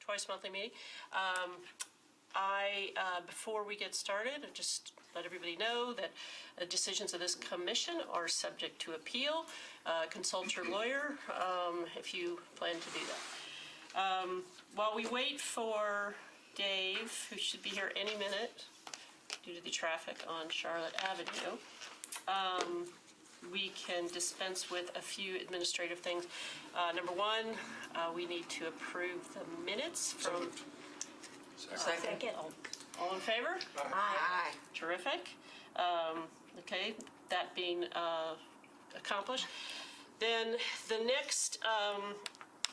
twice monthly meeting. Before we get started, I just let everybody know that decisions of this commission are subject to appeal. Consult your lawyer if you plan to do that. While we wait for Dave, who should be here any minute due to the traffic on Charlotte Avenue, we can dispense with a few administrative things. Number one, we need to approve the minutes from... Second. All in favor? Aye. Terrific. Okay, that being accomplished. Then the next,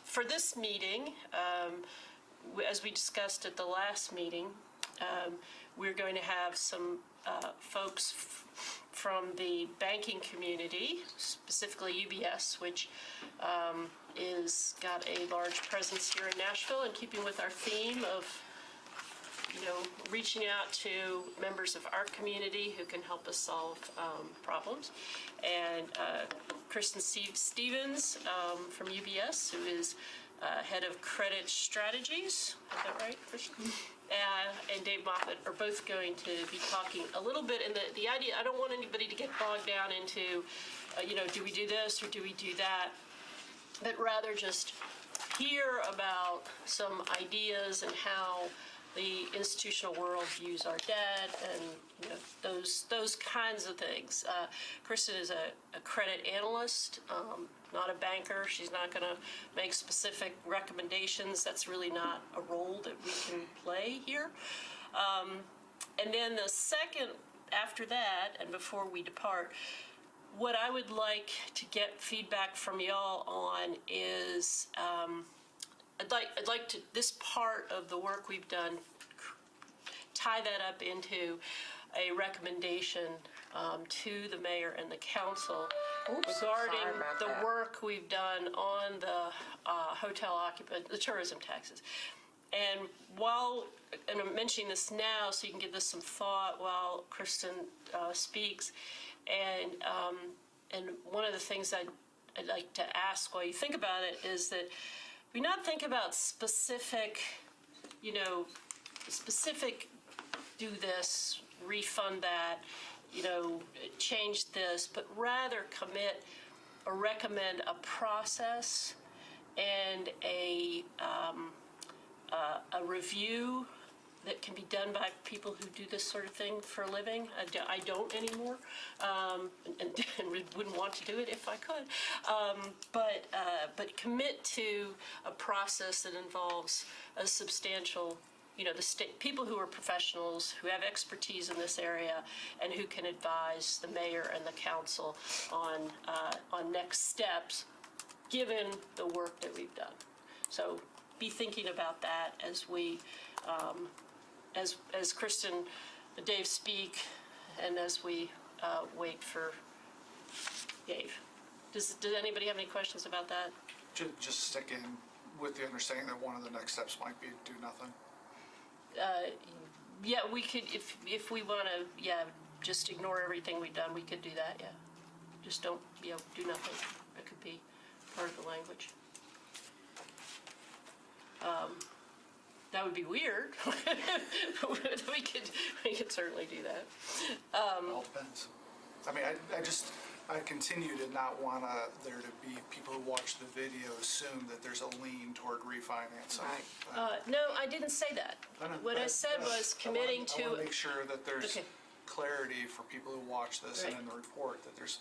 for this meeting, as we discussed at the last meeting, we're going to have some folks from the banking community, specifically UBS, which is got a large presence here in Nashville, in keeping with our theme of reaching out to members of our community who can help us solve problems. And Kristen Stevens from UBS, who is head of credit strategies. Is that right, Kristen? And Dave Moffat are both going to be talking a little bit. And the idea, I don't want anybody to get bogged down into, do we do this or do we do that? But rather just hear about some ideas and how the institutional world views our debt and those kinds of things. Kristen is a credit analyst, not a banker. She's not going to make specific recommendations. That's really not a role that we can play here. And then the second, after that, and before we depart, what I would like to get feedback from y'all on is I'd like to, this part of the work we've done, tie that up into a recommendation to the mayor and the council regarding the work we've done on the hotel occupant, the tourism taxes. And I'm mentioning this now so you can give this some thought while Kristen speaks. And one of the things I'd like to ask while you think about it is that we not think about specific do this, refund that, change this, but rather commit or recommend a process and a review that can be done by people who do this sort of thing for a living. I don't anymore, and wouldn't want to do it if I could. But commit to a process that involves a substantial, the people who are professionals, who have expertise in this area, and who can advise the mayor and the council on next steps, given the work that we've done. So be thinking about that as we. As Kristen and Dave speak, and as we wait for Dave. Does anybody have any questions about that? Just stick in with the understanding that one of the next steps might be do nothing. Yeah, we could, if we want to, just ignore everything we've done, we could do that, yeah. Just don't, do nothing. That could be part of the language. That would be weird. we could certainly do that. It all depends. I mean, I continue to not want there to be people who watch the video assume that there's a lean toward refinancing. Right. No, I didn't say that. What I said was committing to. I want to make sure that there's okay. clarity for people who watch this right. and in the report that there's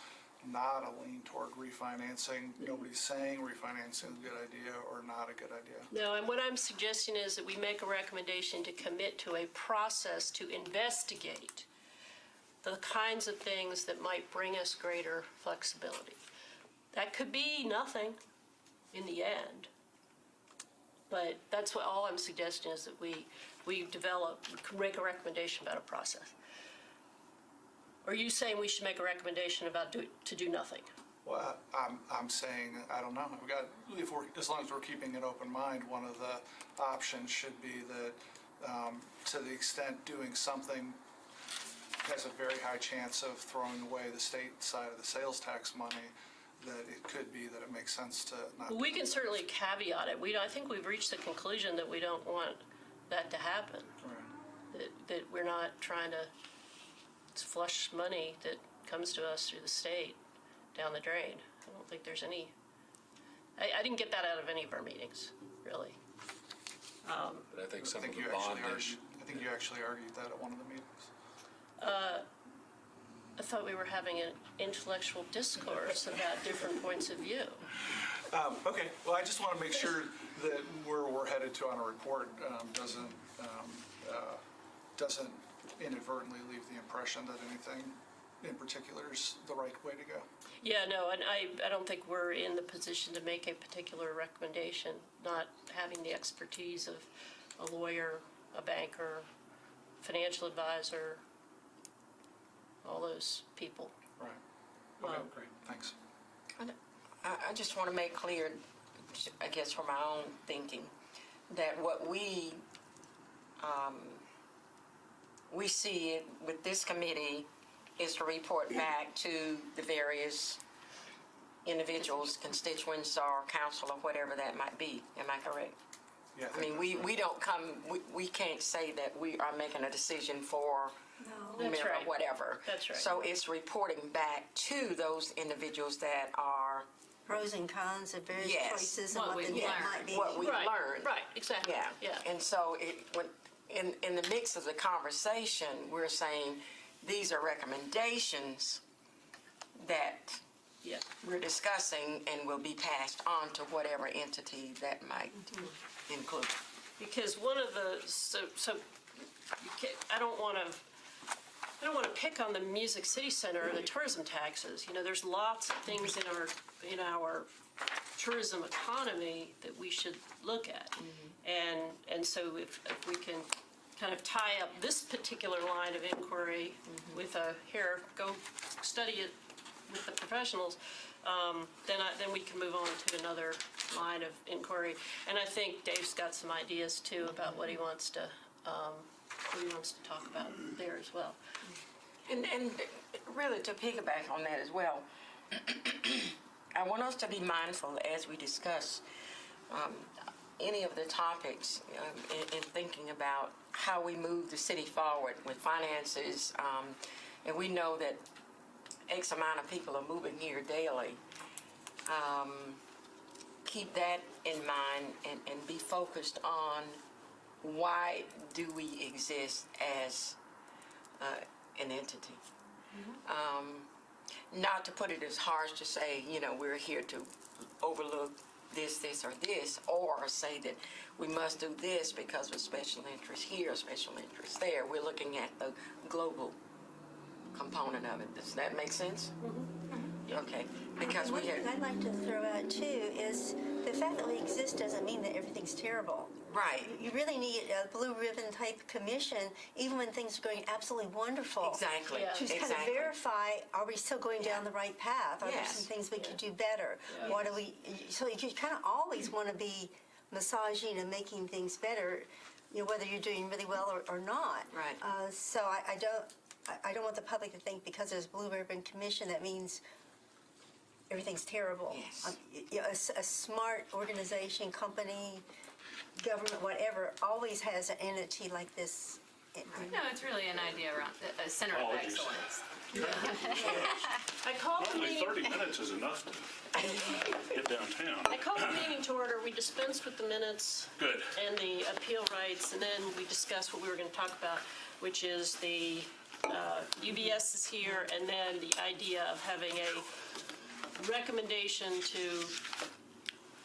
not a lean toward refinancing. Nobody's saying refinancing is a good idea or not a good idea. No, and what I'm suggesting is that we make a recommendation to commit to a process to investigate the kinds of things that might bring us greater flexibility. That could be nothing in the end, but that's what all I'm suggesting is that we make a recommendation about a process. Are you saying we should make a recommendation about to do nothing? Well, I'm saying I don't know. As long as we're keeping an open mind, one of the options should be that to the extent doing something has a very high chance of throwing away the state side of the sales tax money, that it could be that it makes sense to not. We can certainly caveat it. I think we've reached the conclusion that we don't want that to happen. Right. That we're not trying to flush money that comes to us through the state down the drain. I don't think there's any, I didn't get that out of any of our meetings, really. But I think some of the you bond actually issue. argued, I think you actually argued that at one of the meetings. I thought we were having an intellectual discourse about different points of view. Okay, well, I just want to make sure that where we're headed to on a report doesn't inadvertently leave the impression that anything in particular is the right way to go. Yeah, no, and I don't think we're in the position to make a particular recommendation, not having the expertise of a lawyer, a banker, financial advisor, all those people. Right. Okay, great, thanks. I just want to make clear, I guess from my own thinking, that what we see it with this committee is to report back to the various individuals, constituents, or council, or whatever that might be. Am I correct? Yeah, I mean, we don't come, we can't say that we are making a decision for That's mayor or right. whatever. That's right. So it's reporting back to those individuals that are, Pros and cons of various Yes. choices and What what the we net learned. might be. what we Right, learned. right, exactly. Yeah. Yeah. And so in the mix of the conversation, we're saying these are recommendations that Yeah. we're discussing and will be passed on to whatever entity that might include. Because one of the, I don't want to pick on the Music City Center or the tourism taxes. You know, there's lots of things in our tourism economy that we should look at. And so if we can kind of tie up this particular line of inquiry with go study it with the professionals, then we can move on to another line of inquiry. And I think Dave's got some ideas too about what he wants to talk about there as well. And really to piggyback on that as well, I want us to be mindful as we discuss any of the topics in thinking about how we move the city forward with finances. And we know that X amount of people are moving here daily. Keep that in mind and be focused on why do we exist as an entity. Not to put it as harsh to say, we're here to overlook this, or this, or say that we must do this because of special interest here, special interest there. We're looking at the global component of it. Does that make sense? Okay, because One we thing I'd like to throw out too is the fact that we exist doesn't mean that everything's terrible. right, You really need a blue ribbon type commission, even when things are going absolutely wonderful. exactly, Yeah. To kind of exactly. verify, are we still going down the right path? Are there Yes. some things we could do better? Yeah. What do we? So you kind of always want to be massaging and making things better, whether you're doing really well or not. Right. So I don't want the public to think because there's blue ribbon commission that means everything's terrible. Yes. A smart organization, company, government, whatever, always has an entity like this. No, it's really an idea around a center of Apologies. excellence. I called the Only meeting. 30 minutes is enough to get downtown. I called the meeting to order. We dispensed with the minutes Good. and the appeal rights, and then we discussed what we were going to talk about, which is the UBS is here, and then the idea of having a recommendation to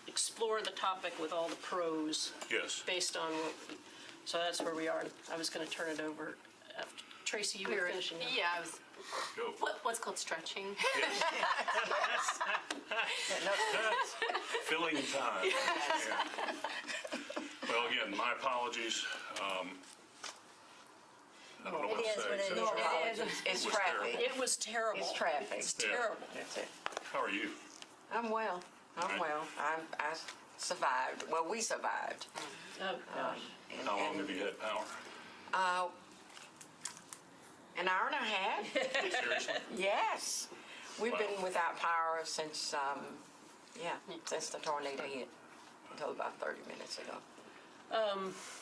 explore the topic with all the pros Yes. based on so that's where we are. I was going to turn it over after. Tracy, you were finishing up. Yeah, I was. Go. What's called stretching? Filling time. Yeah. Well, again, my apologies. I don't know what It to is say. what it except is. for- It's was traffic. terrible. It was terrible. It's traffic. It's Yeah. terrible. That's it. How are you? I'm well. Right. I survived. Well, we survived. Oh, gosh. And- How long and, have you had power? An hour and a half? Seriously? Yes. We've been without power since, since the tornado hit, until about 30 minutes ago.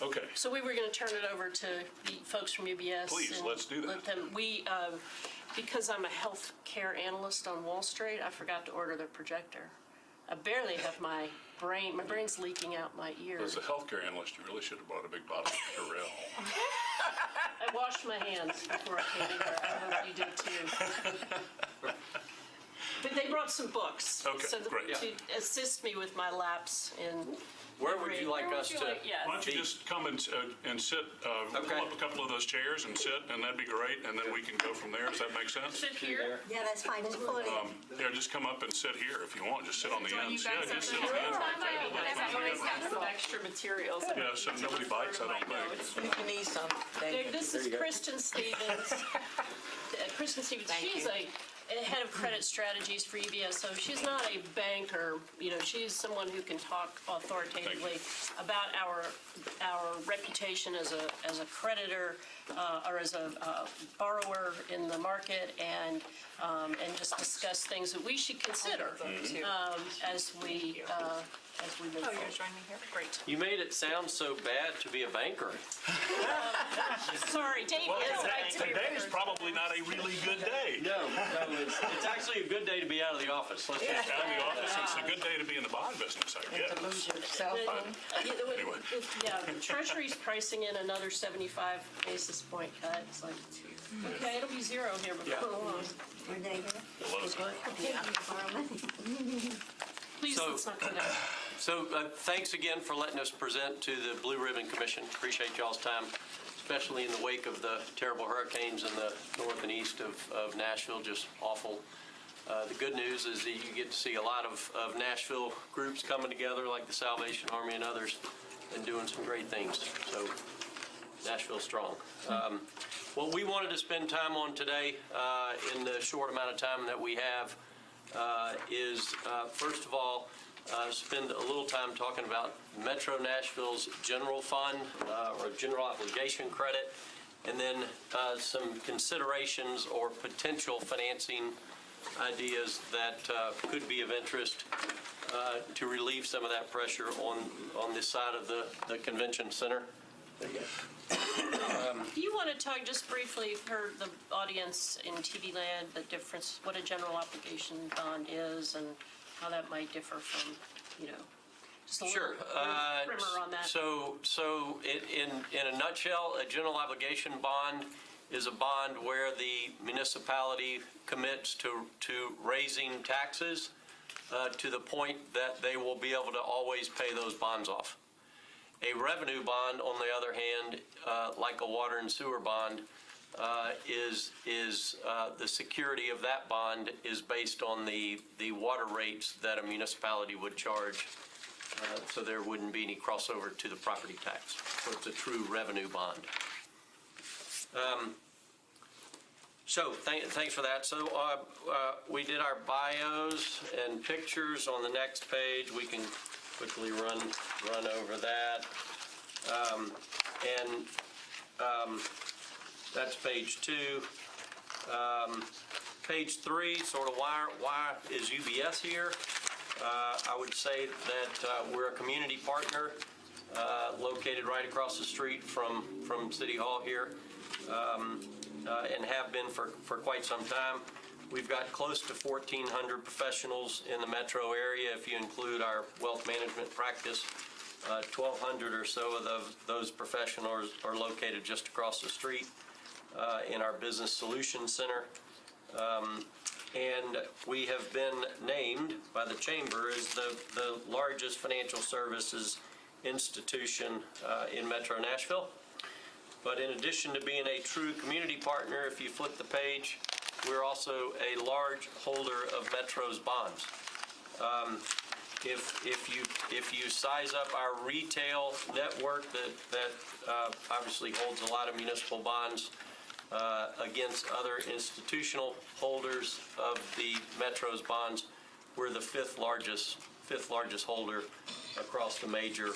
Okay. So we were going to turn it over to the folks from UBS. Please, and let's do that. Let them, because I'm a health care analyst on Wall Street, I forgot to order the projector. I barely have my brain's leaking out my ears. As a healthcare analyst, you really should have bought a big bottle of Purell. I washed my hands before I came here. I hope you did too. But they brought some books. Okay, so great. To assist me with my lapse in. Where would you like us to? Yeah. Why don't you just come and sit, pull up a couple of those chairs and sit, and that'd be great, and then we can go from there. Does that make sense? Sit here. Yeah, that's fine, just pull it in. Yeah, just come up and sit here if you want. Just sit on the Join you ends. guys Yeah, just sit up on the there. ends. of the Time, table. That's I fine. always Yeah. have some extra materials. Yeah, so nobody bites, I don't think. You can need some, David. This is Kristen Stevens. Kristen Stevens, she's a head of credit strategies for UBS, so she's not a banker. She's someone who can talk authoritatively about our reputation as a creditor or as a borrower in the market, and just discuss things that we should consider as we move forward. You're joining me here? Great. You made it sound so bad to be a banker. Sorry, Dave. Today's probably not a really good day. No, it's actually a good day to be out of the office. Let's just Out of the office, it's a good day to be in the bond business, I To lose guess. your cell phone. Anyway. The Treasury's pricing in another 75 basis point cut. It's like, okay, it'll be zero here before long. Or negative. Borrow money. Please, So- let's not go there. So thanks again for letting us present to the Blue Ribbon Commission. Appreciate y'all's time, especially in the wake of the terrible hurricanes in the north and east of Nashville. Just awful. The good news is that you get to see a lot of Nashville groups coming together, like the Salvation Army and others, and doing some great things. So Nashville's strong. What we wanted to spend time on today, in the short amount of time that we have, is first of all, spend a little time talking about Metro Nashville's general fund or general obligation credit, and then some considerations or potential financing ideas that could be of interest to relieve some of that pressure on this side of the convention center. Do you want to talk just briefly for the audience in TV land, the difference, what a general obligation bond is and how that might differ from, just a Sure. little primer on that? So in a nutshell, a general obligation bond is a bond where the municipality commits to raising taxes to the point that they will be able to always pay those bonds off. A revenue bond, on the other hand, like a water and sewer bond, is the security of that bond is based on the water rates that a municipality would charge, so there wouldn't be any crossover to the property tax. So it's a true revenue bond. Thanks for that. So we did our bios and pictures on the next page. We can quickly run over that. That's page 2. Page 3, sort of why is UBS here? I would say that we're a community partner located right across the street from City Hall here, and have been for quite some time. We've got close to 1,400 professionals in the metro area if you include our wealth management practice. 1,200 or so of those professionals are located just across the street in our Business Solutions Center. And we have been named by the Chamber as the largest financial services institution in Metro Nashville. But in addition to being a true community partner, if you flip the page, we're also a large holder of Metro's bonds. If you size up our retail network that obviously holds a lot of municipal bonds against other institutional holders of the Metro's bonds, we're the fifth largest holder across the major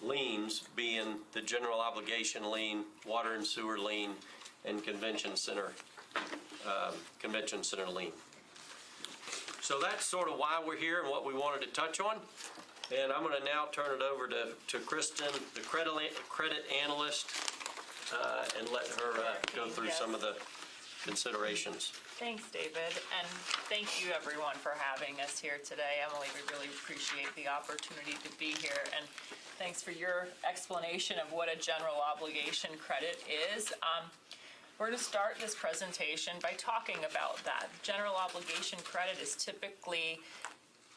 liens, being the general obligation lien, water and sewer lien, and convention center convention center lien. So that's sort of why we're here and what we wanted to touch on. And I'm going to now turn it over to Kristen, the credit analyst, and let her go through some of the considerations. Thanks, David, and thank you everyone for having us here today. Emily, we really appreciate the opportunity to be here, and thanks for your explanation of what a general obligation credit is. We're going to start this presentation by talking about that. General obligation credit is typically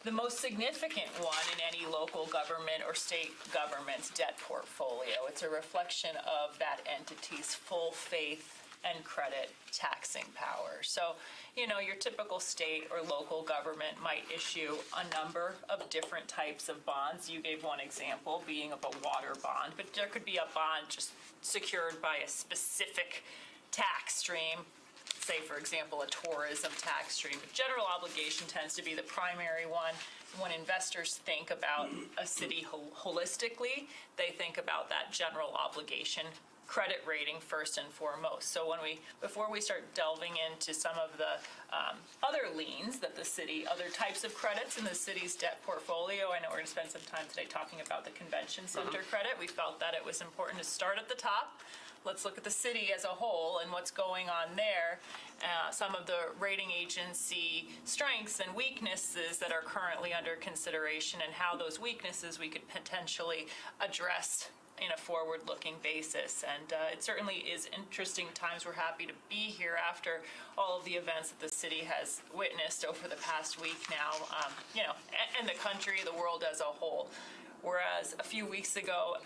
the most significant one in any local government or state government's debt portfolio. It's a reflection of that entity's full faith and credit taxing power. So, your typical state or local government might issue a number of different types of bonds. You gave one example being of a water bond, but there could be a bond just secured by a specific tax stream, say, for example, a tourism tax stream. But general obligation tends to be the primary one. When investors think about a city holistically, they think about that general obligation credit rating first and foremost. So before we start delving into some of the other liens that other types of credits in the city's debt portfolio, I know we're going to spend some time today talking about the convention center credit. We felt that it was important to start at the top. Let's look at the city as a whole and what's going on there, some of the rating agency strengths and weaknesses that are currently under consideration, and how those weaknesses we could potentially address in a forward-looking basis. And it certainly is interesting times. We're happy to be here after all of the events that the city has witnessed over the past week now, and the country, the world as a whole. Whereas a few weeks ago,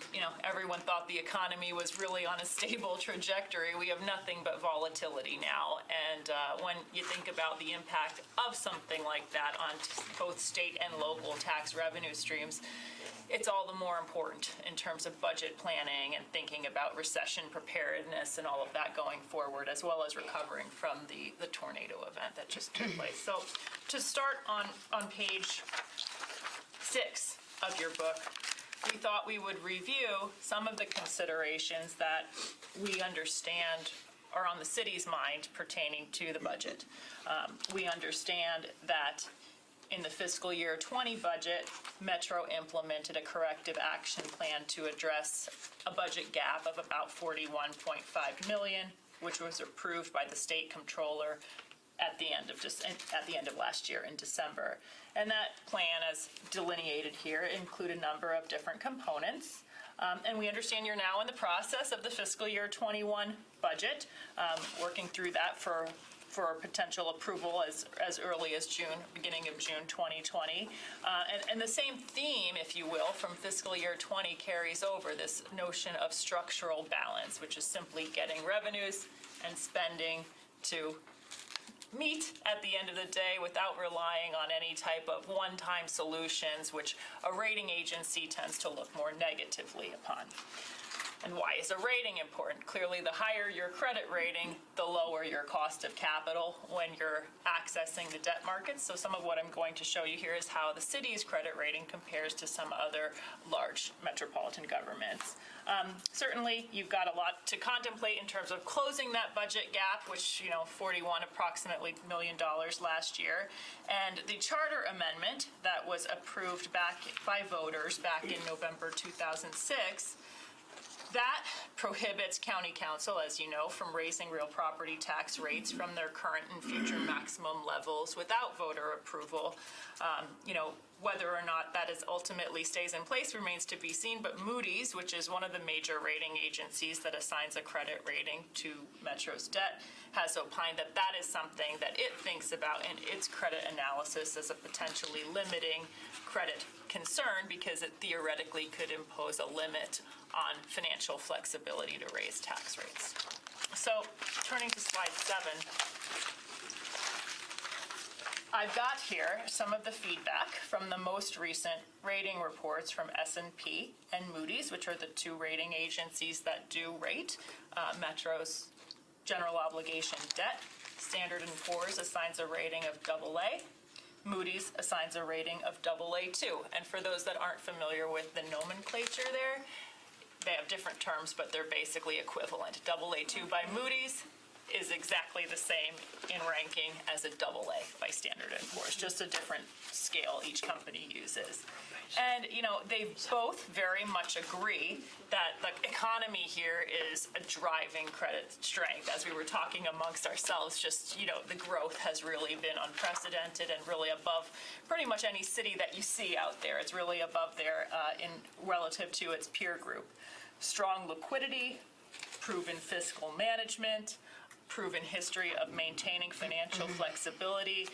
everyone thought the economy was really on a stable trajectory. We have nothing but volatility now. And when you think about the impact of something like that on both state and local tax revenue streams, it's all the more important in terms of budget planning and thinking about recession preparedness and all of that going forward, as well as recovering from the tornado event that just took place. So to start on page 6 of your book, we thought we would review some of the considerations that we understand are on the city's mind pertaining to the budget. We understand that in the fiscal year 20 budget, Metro implemented a corrective action plan to address a budget gap of about $41.5 million, which was approved by the state comptroller at the end of last year in December. And that plan, as delineated here, include a number of different components. And we understand you're now in the process of the fiscal year 21 budget, working through that for potential approval as early as beginning of June 2020. And the same theme, if you will, from fiscal year 20 carries over this notion of structural balance, which is simply getting revenues and spending to meet at the end of the day without relying on any type of one-time solutions, which a rating agency tends to look more negatively upon. And why is a rating important? Clearly, the higher your credit rating, the lower your cost of capital when you're accessing the debt markets. So some of what I'm going to show you here is how the city's credit rating compares to some other large metropolitan governments. Certainly, you've got a lot to contemplate in terms of closing that budget gap, which, approximately $41 million last year. And the charter amendment that was approved by voters back in November 2006, that prohibits county council, as you know, from raising real property tax rates from their current and future maximum levels without voter approval. Whether or not that ultimately stays in place remains to be seen, but Moody's, which is one of the major rating agencies that assigns a credit rating to Metro's debt, has opined that that is something that it thinks about in its credit analysis as a potentially limiting credit concern, because it theoretically could impose a limit on financial flexibility to raise tax rates. So, turning to slide 7, I've got here some of the feedback from the most recent rating reports from S&P and Moody's, which are the two rating agencies that do rate Metro's general obligation debt. Standard & Poor's assigns a rating of AA. Moody's assigns a rating of AA2. And for those that aren't familiar with the nomenclature there, they have different terms, but they're basically equivalent. AA2 by Moody's, is exactly the same in ranking as a AA by Standard & Poor's, just a different scale each company uses. And, they both very much agree that the economy here is a driving credit strength. As we were talking amongst ourselves, just, the growth has really been unprecedented and really above pretty much any city that you see out there. It's really above there in relative to its peer group. Strong liquidity, proven fiscal management, proven history of maintaining financial flexibility.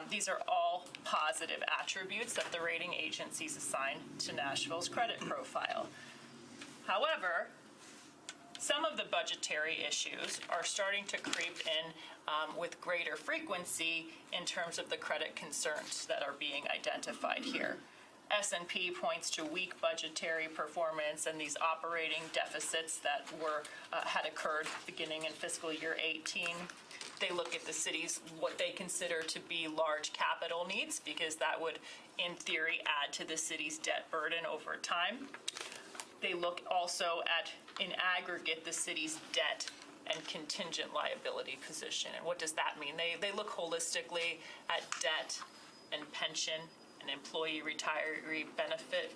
These are all positive attributes that the rating agencies assign to Nashville's credit profile. However, some of the budgetary issues are starting to creep in with greater frequency in terms of the credit concerns that are being identified here. S&P points to weak budgetary performance and these operating deficits that had occurred beginning in fiscal year 18. They look at the city's what they consider to be large capital needs, because that would, in theory, add to the city's debt burden over time. They look also at, in aggregate, the city's debt and contingent liability position. And what does that mean? They look holistically at debt and pension and employee retiree benefit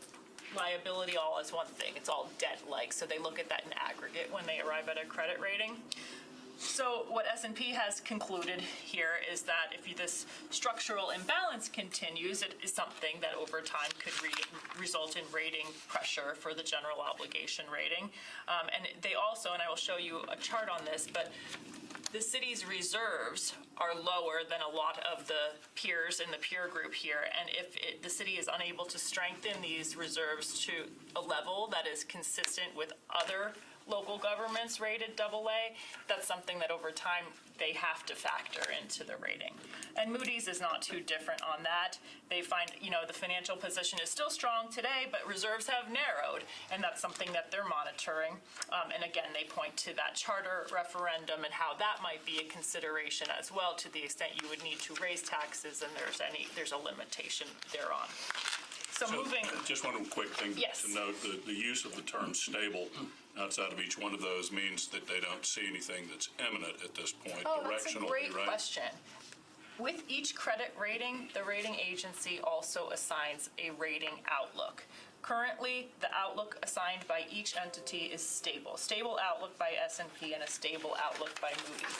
liability all as one thing. It's all debt-like, so they look at that in aggregate when they arrive at a credit rating. So what S&P has concluded here is that if this structural imbalance continues, it is something that over time could result in rating pressure for the general obligation rating. And they also, and I will show you a chart on this, but the city's reserves are lower than a lot of the peers in the peer group here. And if the city is unable to strengthen these reserves to a level that is consistent with other local governments rated AA, that's something that over time they have to factor into the rating. And Moody's is not too different on that. They find, the financial position is still strong today, but reserves have narrowed, and that's something that they're monitoring. And again, they point to that charter referendum and how that might be a consideration as well, to the extent you would need to raise taxes and there's a limitation thereon. So moving. Just one quick thing Yes. to note, the use of the term stable outside of each one of those means that they don't see anything that's imminent at this point, Oh, that's a directionally, great right? question. With each credit rating, the rating agency also assigns a rating outlook. Currently, the outlook assigned by each entity is stable. Stable outlook by S&P and a stable outlook by Moody's.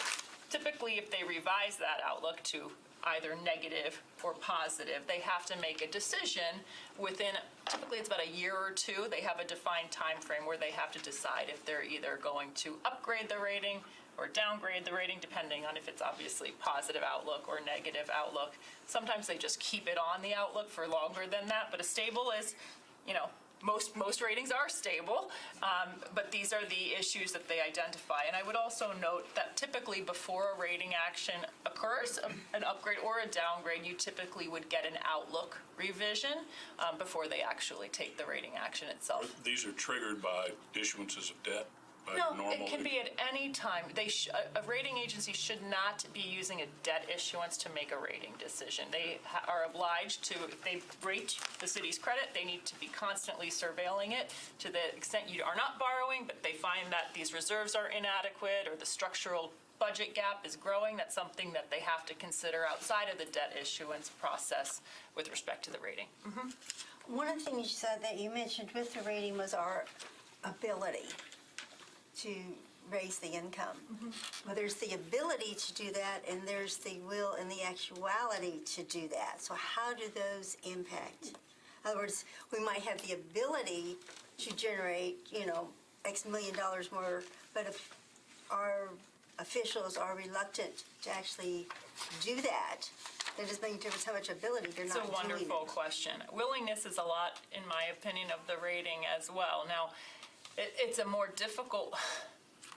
Typically, if they revise that outlook to either negative or positive, they have to make a decision within, typically it's about a year or two. They have a defined time frame where they have to decide if they're either going to upgrade the rating or downgrade the rating, depending on if it's obviously positive outlook or negative outlook. Sometimes they just keep it on the outlook for longer than that, but a stable is, most ratings are stable, but these are the issues that they identify. And I would also note that typically before a rating action occurs, an upgrade or a downgrade, you typically would get an outlook revision before they actually take the rating action itself. These are triggered by issuances of debt? No, it can be at any time. A rating agency should not be using a debt issuance to make a rating decision. They are obliged to, if they rate the city's credit, they need to be constantly surveilling it to the extent you are not borrowing, but they find that these reserves are inadequate or the structural budget gap is growing. That's something that they have to consider outside of the debt issuance process with respect to the rating. Mm-hmm. One of the things you said that you mentioned with the rating was our ability to raise the income. Mm-hmm. Well, there's the ability to do that, and there's the will and the actuality to do that. So how do those impact? In other words, we might have the ability to generate, X million dollars more, but if our officials are reluctant to actually do that, that doesn't make a difference how much ability they're not doing it. It's a wonderful question. Willingness is a lot, in my opinion, of the rating as well. Now, it's a more difficult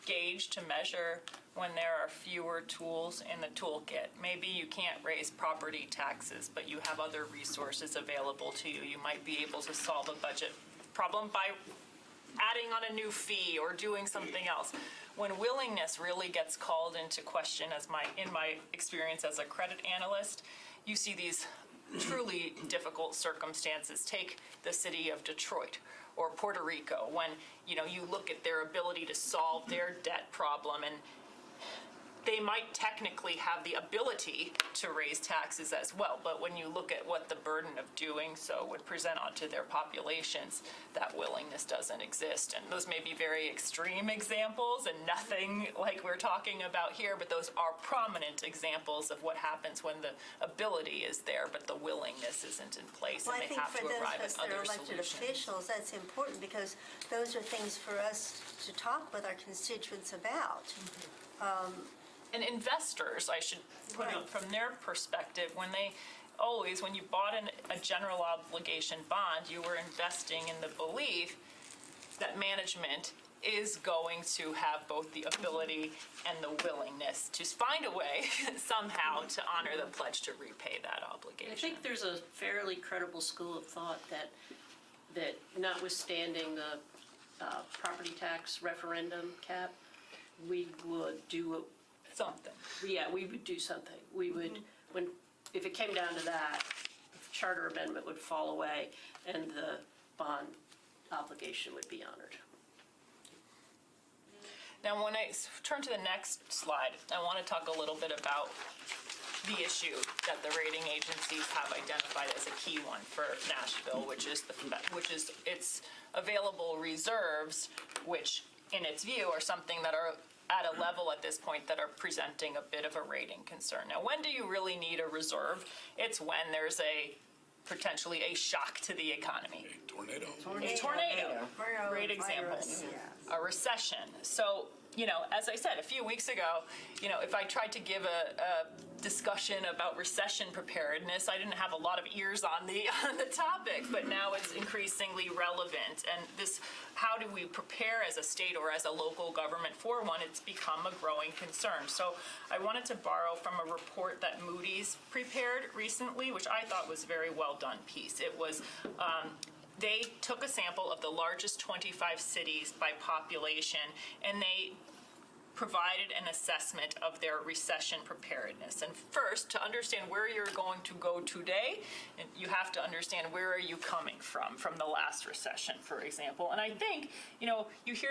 gauge to measure when there are fewer tools in the toolkit. Maybe you can't raise property taxes, but you have other resources available to you. You might be able to solve a budget problem by adding on a new fee or doing something else. When willingness really gets called into question, in my experience as a credit analyst, you see these truly difficult circumstances. Take the city of Detroit or Puerto Rico, when you look at their ability to solve their debt problem, and they might technically have the ability to raise taxes as well, but when you look at what the burden of doing so would present onto their populations, that willingness doesn't exist. And those may be very extreme examples and nothing like we're talking about here, but those are prominent examples of what happens when the ability is there, but the willingness isn't in place, Well, and I they think have for to those arrive of us at that are other elected solutions. officials, that's important because those are things for us to talk with our constituents about. And investors, I should put Right. it from their perspective, when you bought a general obligation bond, you were investing in the belief that management is going to have both the ability and the willingness to find a way somehow to honor the pledge to repay that obligation. I think there's a fairly credible school of thought that notwithstanding the property tax referendum cap, we would do Something. we would do something. We would, if it came down to that, the charter amendment would fall away and the bond obligation would be honored. Now, when I turn to the next slide, I want to talk a little bit about the issue that the rating agencies have identified as a key one for Nashville, which is its available reserves, which in its view are something that are at a level at this point that are presenting a bit of a rating concern. Now, when do you really need a reserve? It's when there's potentially a shock to the economy. A tornado. A tornado, great example. A recession. So, as I said a few weeks ago, if I tried to give a discussion about recession preparedness, I didn't have a lot of ears on the topic, but now it's increasingly relevant. And how do we prepare as a state or as a local government for one? It's become a growing concern. So I wanted to borrow from a report that Moody's prepared recently, which I thought was a very well done piece. It was they took a sample of the largest 25 cities by population, and they provided an assessment of their recession preparedness. And first, to understand where you're going to go today, you have to understand where are you coming from the last recession, for example. And I think, you hear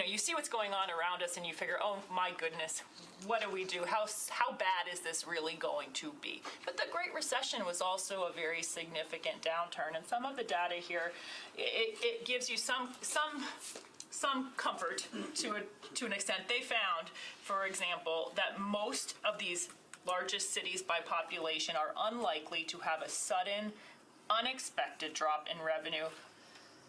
you see what's going on around us and you figure, oh my goodness, what do we do? How bad is this really going to be? But the Great Recession was also a very significant downturn, and some of the data here, it gives you some comfort to an extent. They found, for example, that most of these largest cities by population are unlikely to have a sudden, unexpected drop in revenue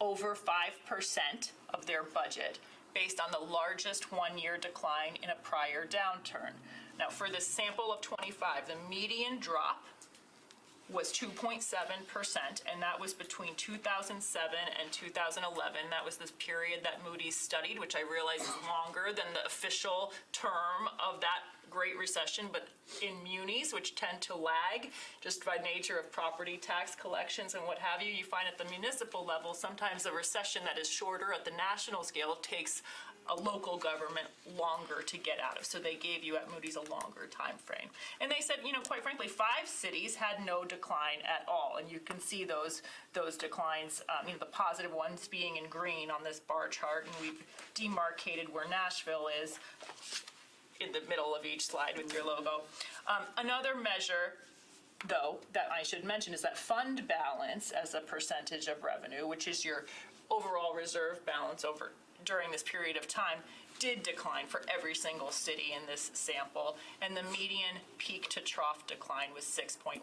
over 5% of their budget based on the largest one-year decline in a prior downturn. Now, for this sample of 25, the median drop was 2.7%, and that was between 2007 and 2011. That was this period that Moody's studied, which I realize is longer than the official term of that Great Recession, but in munis, which tend to lag just by nature of property tax collections and what have you, you find at the municipal level, sometimes a recession that is shorter at the national scale takes a local government longer to get out of. So they gave you at Moody's a longer time frame. And they said, quite frankly, 5 cities had no decline at all. And you can see those declines, the positive ones being in green on this bar chart. And we've demarcated where Nashville is in the middle of each slide with your logo. Another measure, though, that I should mention is that fund balance as a percentage of revenue, which is your overall reserve balance during this period of time, did decline for every single city in this sample, and the median peak to trough decline was 6.1%.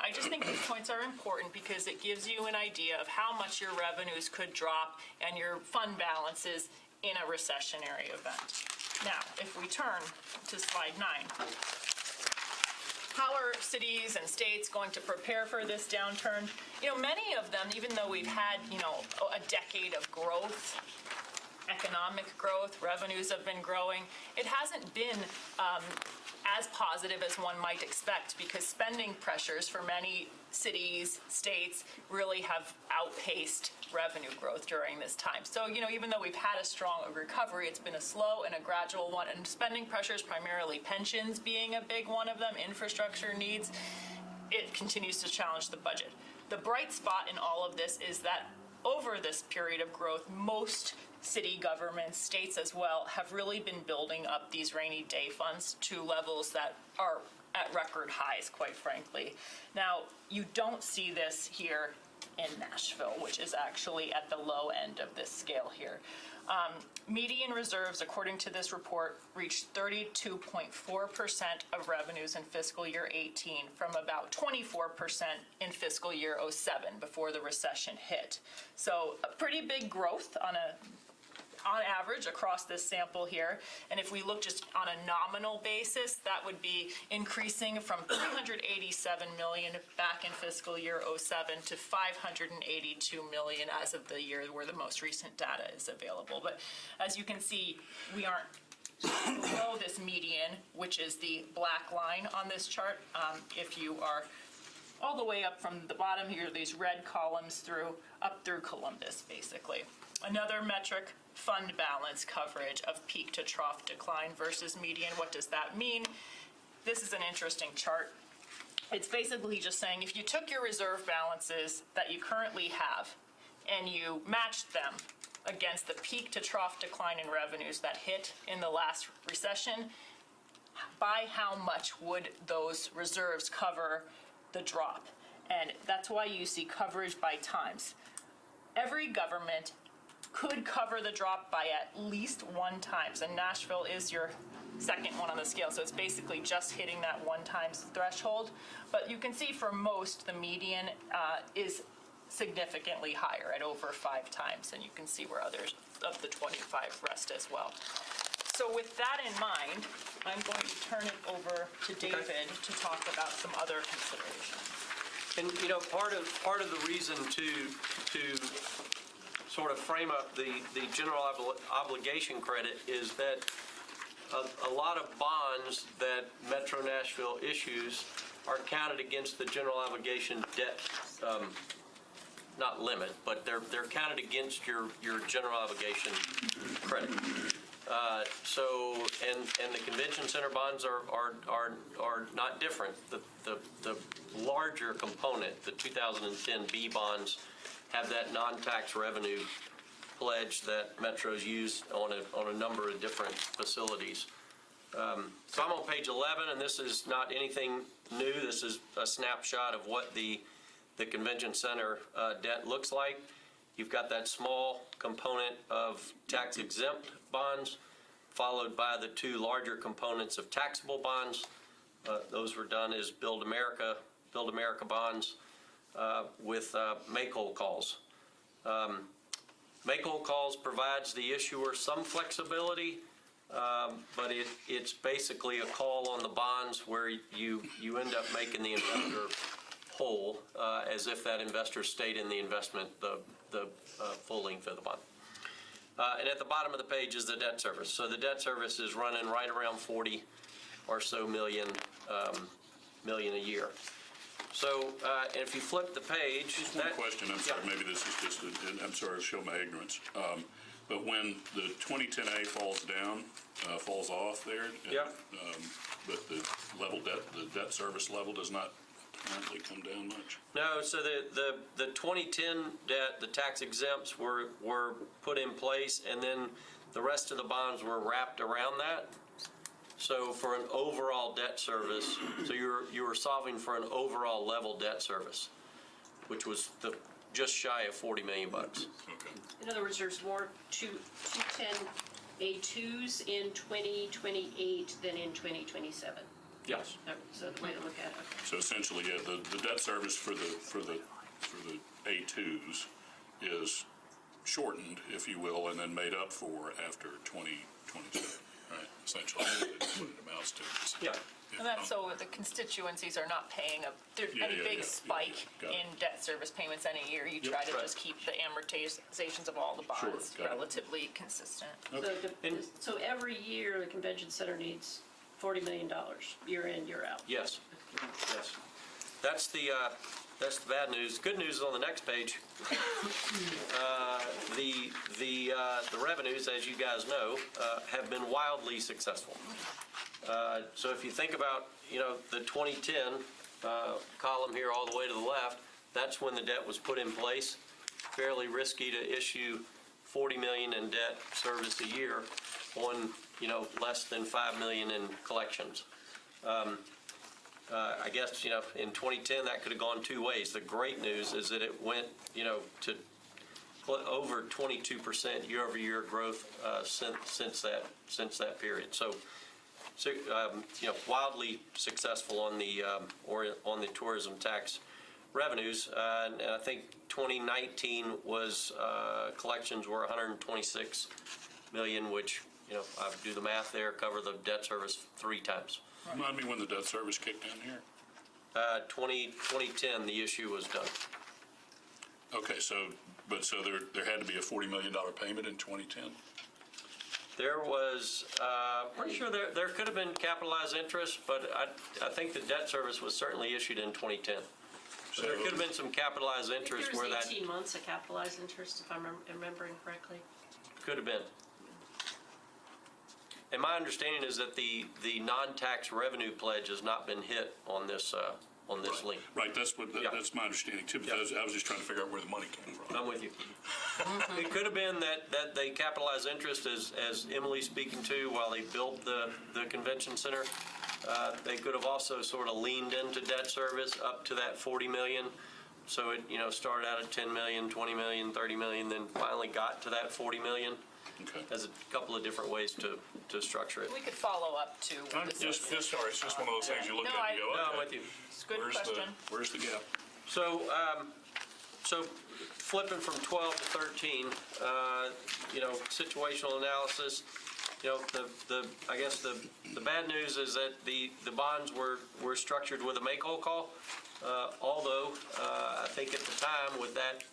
I just think these points are important because it gives you an idea of how much your revenues could drop and your fund balances in a recessionary event. Now, if we turn to slide 9, how are cities and states going to prepare for this downturn? Many of them, even though we've had, a decade of growth, economic growth, revenues have been growing, it hasn't been as positive as one might expect because spending pressures for many cities, states really have outpaced revenue growth during this time. So, even though we've had a strong recovery, it's been a slow and a gradual one, and spending pressures, primarily pensions being a big one of them, infrastructure needs, it continues to challenge the budget. The bright spot in all of this is that over this period of growth, most city governments, states as well, have really been building up these rainy day funds to levels that are at record highs, quite frankly. Now, you don't see this here in Nashville, which is actually at the low end of this scale here. Median reserves, according to this report, reached 32.4% of revenues in fiscal year 18 from about 24% in fiscal year 07 before the recession hit. So a pretty big growth on average across this sample here. And if we look just on a nominal basis, that would be increasing from 387 million back in fiscal year 07 to 582 million as of the year where the most recent data is available. But as you can see, we aren't below this median, which is the black line on this chart. If you are all the way up from the bottom here, these red columns up through Columbus, basically. Another metric, fund balance coverage of peak to trough decline versus median. What does that mean? This is an interesting chart. It's basically just saying if you took your reserve balances that you currently have and you matched them against the peak to trough decline in revenues that hit in the last recession, by how much would those reserves cover the drop? And that's why you see coverage by times. Every government could cover the drop by at least 1 times, and Nashville is your second one on the scale, so it's basically just hitting that 1 times threshold. But you can see for most, the median is significantly higher at over 5 times, and you can see where others of the 25 rest as well. So with that in mind, I'm going to turn it over to David to talk about some other considerations. And part of the reason to sort of frame up the general obligation credit is that a lot of bonds that Metro Nashville issues are counted against the general obligation debt, not limit, but they're counted against your general obligation credit. So the convention center bonds are not different. The larger component, the 2010 B bonds, have that non-tax revenue pledge that Metros use on a number of different facilities. So I'm on page 11, and this is not anything new. This is a snapshot of what the convention center debt looks like. You've got that small component of tax-exempt bonds, followed by the 2 larger components of taxable bonds. Those were done as Build America bonds with make-whole calls. Make-whole calls provides the issuer some flexibility, but it's basically a call on the bonds where you end up making the investor whole, as if that investor stayed in the investment the full length of the bond. And at the bottom of the page is the debt service. So the debt service is running right around 40 or so million a year. So if you flip the page, Just one question. I'm sorry. Maybe this is just. I'm sorry to show my ignorance. But when the 2010A falls off there. But the debt service level does not apparently come down much. No, so the 2010 debt, the tax exempts were put in place, and then the rest of the bonds were wrapped around that. So for an overall debt service, so you were solving for an overall level debt service, which was just shy of $40 million. Okay. In other words, there's more 210A2s in 2028 than in 2027. Yes. So the way to look at it. So essentially, yeah, the debt service for the A2s is shortened, if you will, and then made up for after 2027. Right. Essentially, that's what it amounts to. Yeah. And that's so the constituencies are not paying any big spike in debt service payments any year. You try to just keep the amortizations of all the bonds relatively consistent. Okay. So every year, the convention center needs $40 million, year in, year out. Yes. Yes. That's the bad news. Good news is on the next page. The revenues, as you guys know, have been wildly successful. So if you think about, the 2010 column here all the way to the left, that's when the debt was put in place. Fairly risky to issue $40 million in debt service a year on, less than $5 million in collections. I guess, in 2010, that could have gone two ways. The great news is that it went, to over 22% year-over-year growth since that period. So, wildly successful on the tourism tax revenues. And I think 2019 was collections were 126 million, which I do the math there, cover the debt service 3 times. Remind me when the debt service kicked in here? 2010, the issue was done. Okay, so there had to be a $40 million payment in 2010? There was, pretty sure there could have been capitalized interest, but I think the debt service was certainly issued in 2010. So there could have been some capitalized interest where There that was 18 months of capitalized interest, if I'm remembering correctly. could have been. And my understanding is that the non-tax revenue pledge has not been hit on this link. Right, that's Yeah. that's my understanding too, but Yeah. I was just trying to figure out where the money came from. I'm with you. It could have been that they capitalized interest, as Emily's speaking to, while they built the convention center. They could have also sort of leaned into debt service up to that 40 million. So it, started out at 10 million, 20 million, 30 million, then finally got to that 40 million. Okay. There's a couple of different ways to structure it. We could follow up too. Sorry, it's just one of those things you look No, at and you go, No, okay. I'm with you. It's a good where's question. Where's the gap? So, flipping from 12 to 13, situational analysis. I guess the bad news is that the bonds were structured with a make-whole call. Although I think at the time with that,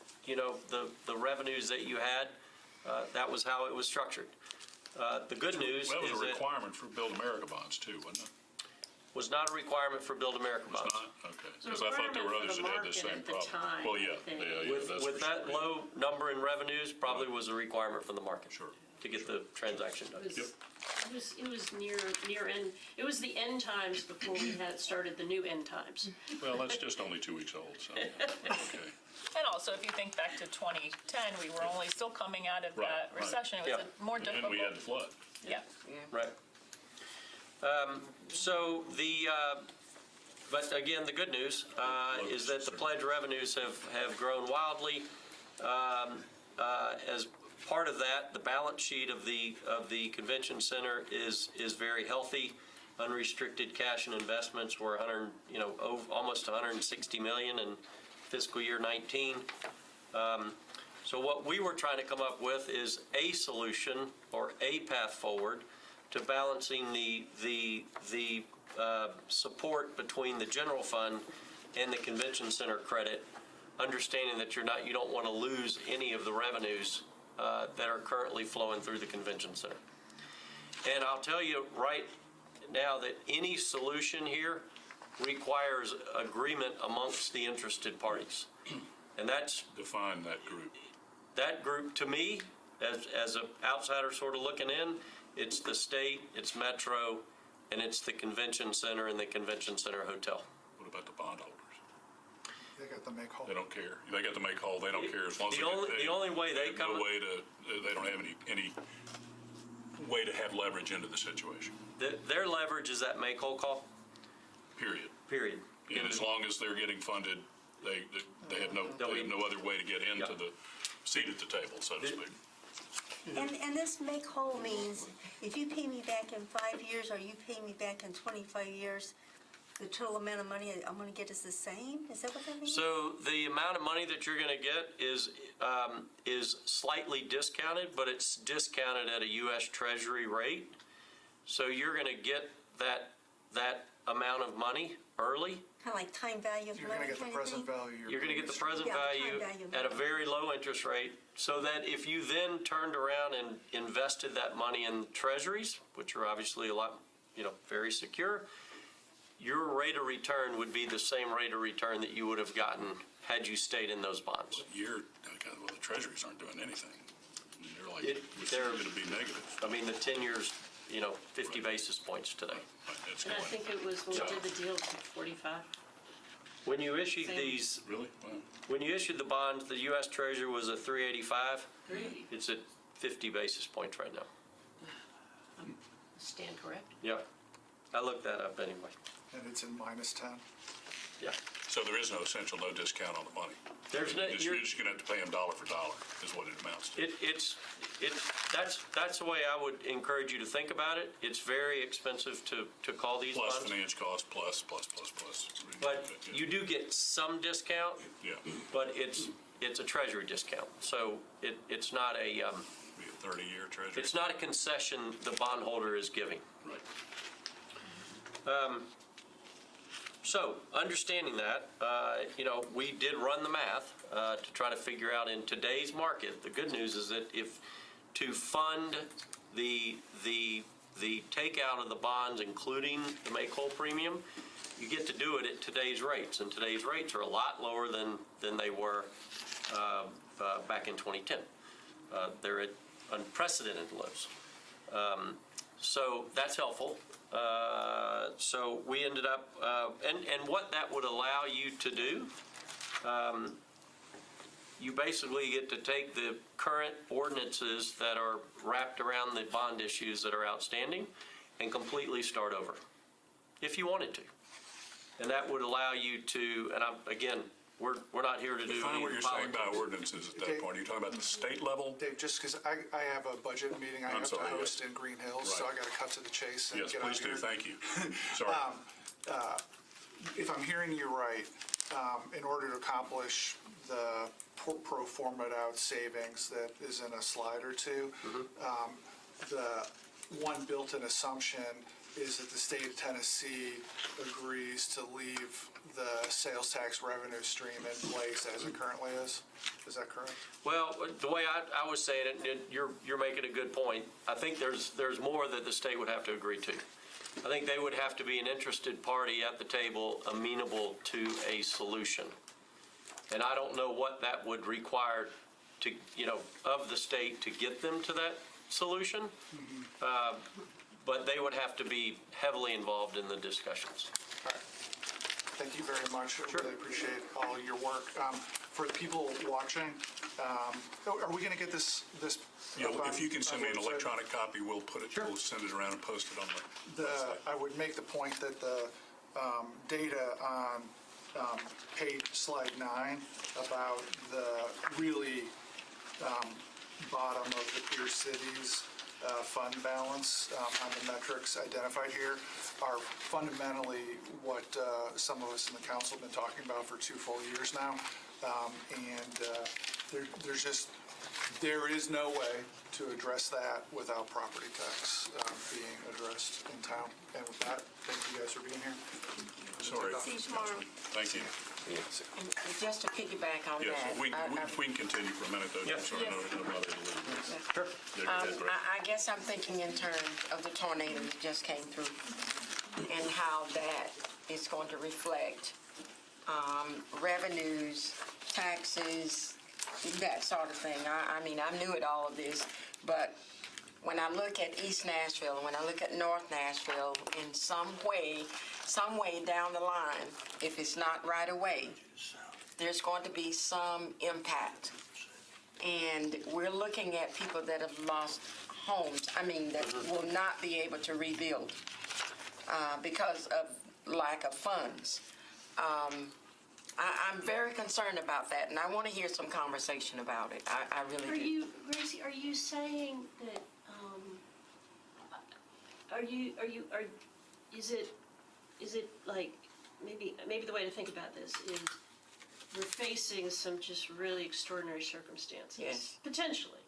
the revenues that you had, that was how it was structured. The good news That was is a that requirement for Build America bonds too, wasn't it? was not a requirement for Build America Was bonds. not? Okay, because I thought there were others that had the same problem. Well, yeah, that's With for that sure. low number in revenues, probably was a requirement from the market. Sure. To get the transaction done. It was near end. It was the end times before we had started the new end times. Well, that's just only 2 weeks old, so, okay. And also, if you think back to 2010, we were only still coming out of Right, that right. recession. It was Yeah. a more difficult. And we had the flood. Yeah. Right. But again, the good news is that the pledge revenues have grown wildly. As part of that, the balance sheet of the convention center is very healthy. Unrestricted cash and investments were almost 160 million in fiscal year 19. So what we were trying to come up with is a solution or a path forward to balancing the support between the general fund and the convention center credit, understanding that you don't want to lose any of the revenues that are currently flowing through the convention center. And I'll tell you right now that any solution here requires agreement amongst the interested parties. And that's Define that group. that group, to me, as an outsider sort of looking in, it's the state, it's Metro, and it's the convention center and the convention center hotel. What about the bondholders? They got the make whole. They don't care. They got the make whole, they don't care as long as they The get only- paid. the only way they have come- no way to, they don't have any way to have leverage into the situation, Their leverage is that make-whole call, period. period. And as long as they're getting funded, they have no other way to get into Yeah. the seat at the table, so to speak. And this make whole means if you pay me back in 5 years or you pay me back in 25 years, the total amount of money I'm going to get is the same? Is that what that means? So the amount of money that you're going to get is slightly discounted, but it's discounted at a U.S. Treasury rate. So you're going to get that amount of money early. Kind of like time value of You're money gonna get the kind of present thing? value. You're going to get the present Yeah, the value time value of at a money. very low interest rate, so that if you then turned around and invested that money in treasuries, which are obviously a lot, very secure, your rate of return would be the same rate of return that you would have gotten had you stayed in those bonds. The treasuries aren't doing anything. I mean, they're like, They're- going to be negative. I mean, the 10 years, 50 basis points today. That's And I going. think it was, when we did the deal, it was 45. When you issued Same. these, Really? Wow. when you issued the bonds, the U.S. Treasury was at 385. 380. It's at 50 basis points right now. Stand correct? Yeah. I looked that up anyway. And it's in -10. Yeah. So there is no essential no discount on the money. There's no, You're just going to have to pay them dollar for dollar is what it amounts to. that's the way I would encourage you to think about it. It's very expensive to call these Plus bonds. finance cost, plus. But you do get some discount, Yeah, but it's a treasury discount. So it's not a, be a 30-year treasury. it's not a concession the bondholder is giving. Right. So, understanding that, we did run the math to try to figure out in today's market, the good news is that if to fund the takeout of the bonds, including the make-whole premium, you get to do it at today's rates, and today's rates are a lot lower than they were back in 2010. They're at unprecedented lows. So that's helpful. So we ended up, and what that would allow you to do, you basically get to take the current ordinances that are wrapped around the bond issues that are outstanding and completely start over, if you wanted to. And that would allow you to, and again, we're not here to do Define any what you're saying politics. by ordinances at that point. Are you talking about the state level? Dave, just because I have a budget meeting I I'm have to sorry, host yes. in Green Hills, so I Right. got to cut to the chase and Yes, get out please of here. do, thank you. Sorry. If I'm hearing you right, in order to accomplish the pro forma'd out savings that is in a slide or two, the one built-in assumption is that the state of Tennessee agrees to leave the sales tax revenue stream in place as it currently is. Is that correct? Well, the way I was saying it, and you're making a good point. I think there's more that the state would have to agree to. I think they would have to be an interested party at the table, amenable to a solution. And I don't know what that would require to, of the state to get them to that solution. But they would have to be heavily involved in the discussions. All right. Thank you very much. I really appreciate all your work. For the people watching, are we going to get this? Yeah, up on- if you can send me on an the website? electronic copy, we'll send it around and post it on the website. I would make the point that the data on slide 9 about the really bottom of the peer cities fund balance on the metrics identified here are fundamentally what some of us in the council have been talking about for 2 full years now. There is no way to address that without property tax being addressed in town. And with that, thank you guys for being here. Sorry. See you tomorrow. Thank you. And just to piggyback on Yes, that. we can continue for a minute, though. Yes. Sorry, no bother to leave. Sure. Yeah, go ahead, Brett. I guess I'm thinking in terms of the tornado that just came through and how that is going to reflect revenues, taxes, that sort of thing. I mean, I'm new at all of this, but when I look at East Nashville, and when I look at North Nashville, in some way down the line, if it's not right away, there's going to be some impact. And we're looking at people that have lost homes, that will not be able to rebuild because of lack of funds. I'm very concerned about that, and I want to hear some conversation about it. I really do. Gracie, are you saying that, is it like, maybe the way to think about this is we're facing some just really extraordinary circumstances? Yes. Potentially.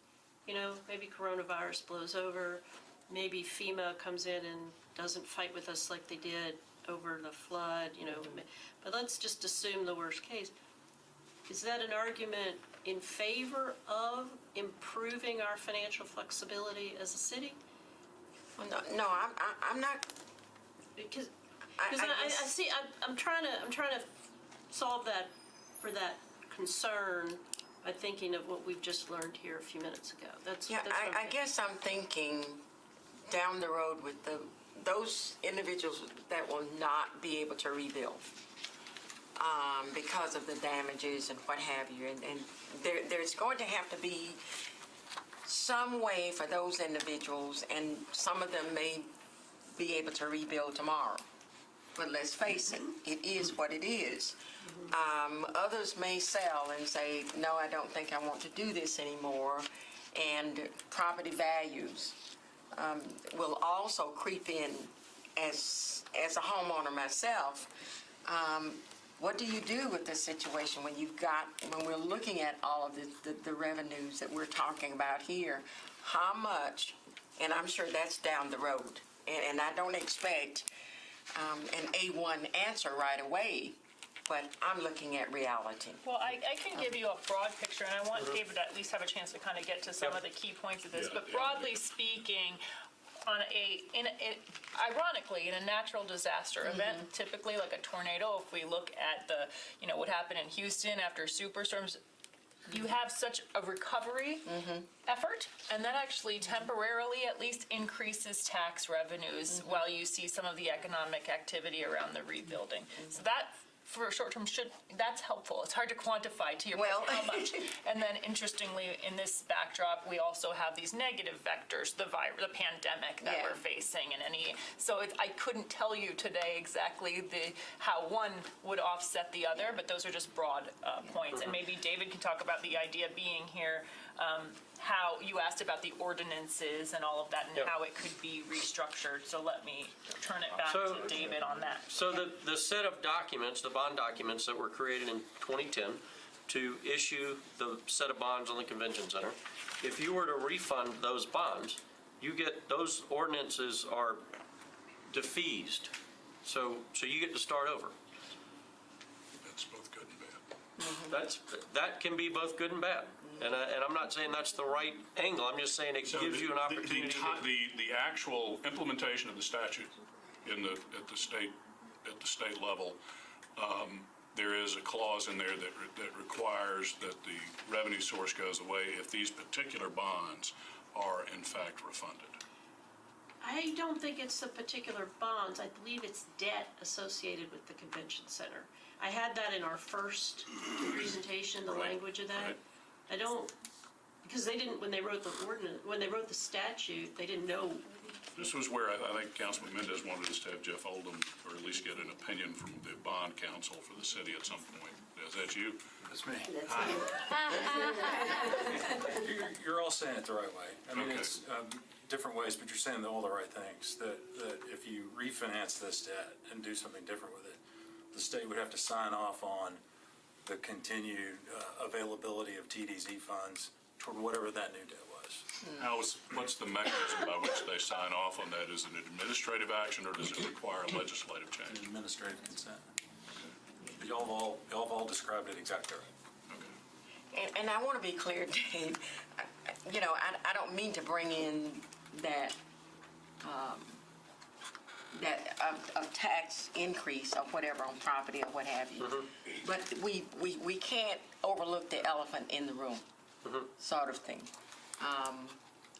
Maybe coronavirus blows over, maybe FEMA comes in and doesn't fight with us like they did over the flood, but let's just assume the worst case. Is that an argument in favor of improving our financial flexibility as a city? Well, no, I'm not. Because I I guess- see, I'm trying to solve that concern by thinking of what we've just learned here a few minutes ago. That's Yeah, what I'm I thinking. guess I'm thinking down the road with those individuals that will not be able to rebuild. because of the damages and what have you. And there's going to have to be some way for those individuals, and some of them may be able to rebuild tomorrow. But let's face it, it is what it is. Others may sell and say, no, I don't think I want to do this anymore. And property values will also creep in. As a homeowner myself, what do you do with this situation when we're looking at all of the revenues that we're talking about here? How much, and I'm sure that's down the road, and I don't expect an A1 answer right away, but I'm looking at reality. Well, I can give you a broad picture, and I want David to at least have a chance to kind of get to some of the key points of this. Yeah, But yeah. broadly speaking, ironically, in a natural disaster event, typically like a tornado, if we look at what happened in Houston after superstorms, you have such a recovery effort, and that actually temporarily at least increases tax revenues while you see some of the economic activity around the rebuilding. So that, for short term, that's helpful. It's hard to quantify to your point Well- how much. And then interestingly, in this backdrop, we also have these negative vectors, the pandemic that Yeah. we're facing, I couldn't tell you today exactly how one would offset the other, but those are just broad points. And maybe David can talk about the idea being here, how you asked about the ordinances and all of that, and Yep. how it could be restructured. So let me turn it back So- to David on that. So the set of documents, the bond documents that were created in 2010 to issue the set of bonds on the convention center, if you were to refund those bonds, those ordinances are defeased. So you get to start over. That's both good and bad. That can be both good and bad. And I'm not saying that's the right angle. I'm just saying it So gives you an the- opportunity. The actual implementation of the statute at the state level, there is a clause in there that requires that the revenue source goes away if these particular bonds are in fact refunded. I don't think it's the particular bonds. I believe it's debt associated with the convention center. I had that in our first presentation, the Right, language of that. right. I don't, because they didn't, when they wrote the statute, they didn't know. This was where I think Councilman Mendez wanted us to have Jeff Oldham, or at least get an opinion from the bond counsel for the city at some point. Is that you? That's me. You're all saying it the right way. I mean, Okay. it's different ways, but you're saying all the right things. That if you refinance this debt and do something different with it, the state would have to sign off on the continued availability of TDZ funds toward whatever that new debt was. What's the mechanism by which they sign off on that? Is it an administrative action, or does it require a legislative change? Administrative consent. Y'all have all described it exactly right. Okay. And I want to be clear, Dave, I don't mean to bring in that a tax increase or whatever on property or what have you. But we can't overlook the elephant in the room, sort of thing,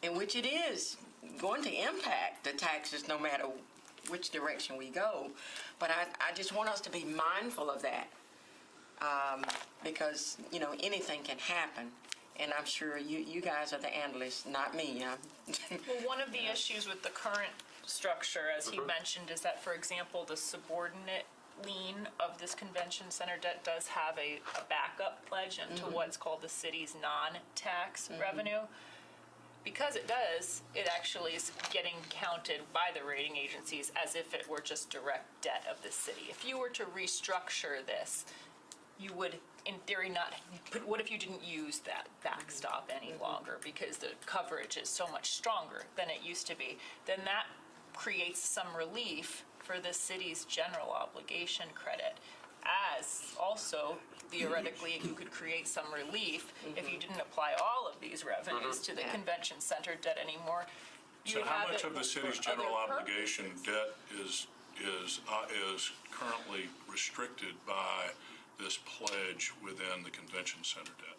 in which it is going to impact the taxes no matter which direction we go. But I just want us to be mindful of that, because, anything can happen. And I'm sure you guys are the analysts, not me. Well, one of the issues with the current structure, as he mentioned, is that, for example, the subordinate lien of this convention center debt does have a backup pledge into what's called the city's non-tax revenue. Because it does, it actually is getting counted by the rating agencies as if it were just direct debt of the city. If you were to restructure this, you would, in theory, not, but what if you didn't use that backstop any longer because the coverage is so much stronger than it used to be? Then that creates some relief for the city's general obligation credit, as also theoretically you could create some relief if you didn't apply all of these revenues to the convention center debt anymore. You So would how have much it of the city's for other general purposes. obligation debt is currently restricted by this pledge within the convention center debt?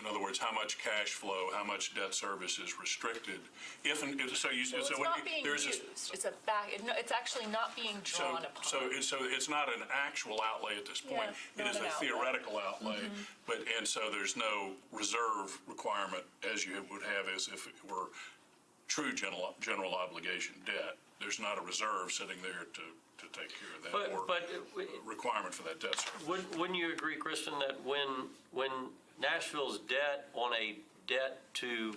In other words, how much cash flow, how much debt service is restricted. Well, it's not being used. It's actually not being drawn upon. So it's not an actual outlay at this point. Yeah, It is not a an outlay. theoretical outlay, and so there's no reserve requirement as you would have as if it were true general obligation debt. There's not a reserve sitting there to take care of that or requirement for that debt service. Wouldn't you agree, Kristen, that when Nashville's debt on a debt to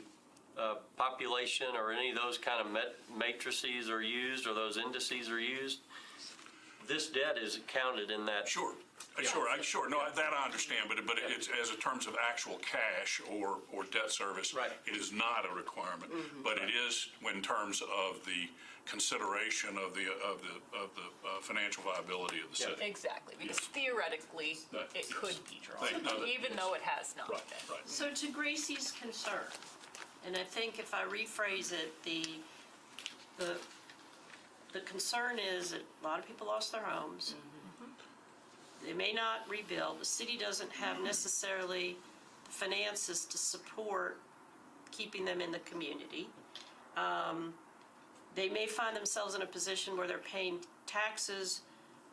population or any of those kind of matrices are used or those indices are used, this debt is counted in that? Sure. Sure. No, that I understand, but it's as in terms of actual cash or debt service. Right. It is not a requirement, but it is in terms of the consideration of the financial viability of the city. Exactly, because theoretically, it could be drawn, even though it has not Right. been. Right. So to Gracie's concern, and I think if I rephrase it, the concern is that a lot of people lost their homes. They may not rebuild. The city doesn't have necessarily the finances to support keeping them in the community. They may find themselves in a position where they're paying taxes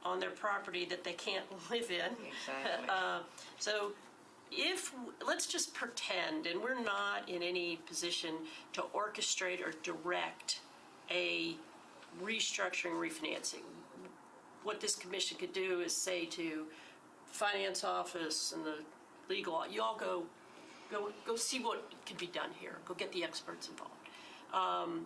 on their property that they can't live in. Exactly. So let's just pretend, and we're not in any position to orchestrate or direct a restructuring, refinancing. What this commission could do is say to finance office and the legal, you all go see what could be done here. Go get the experts involved.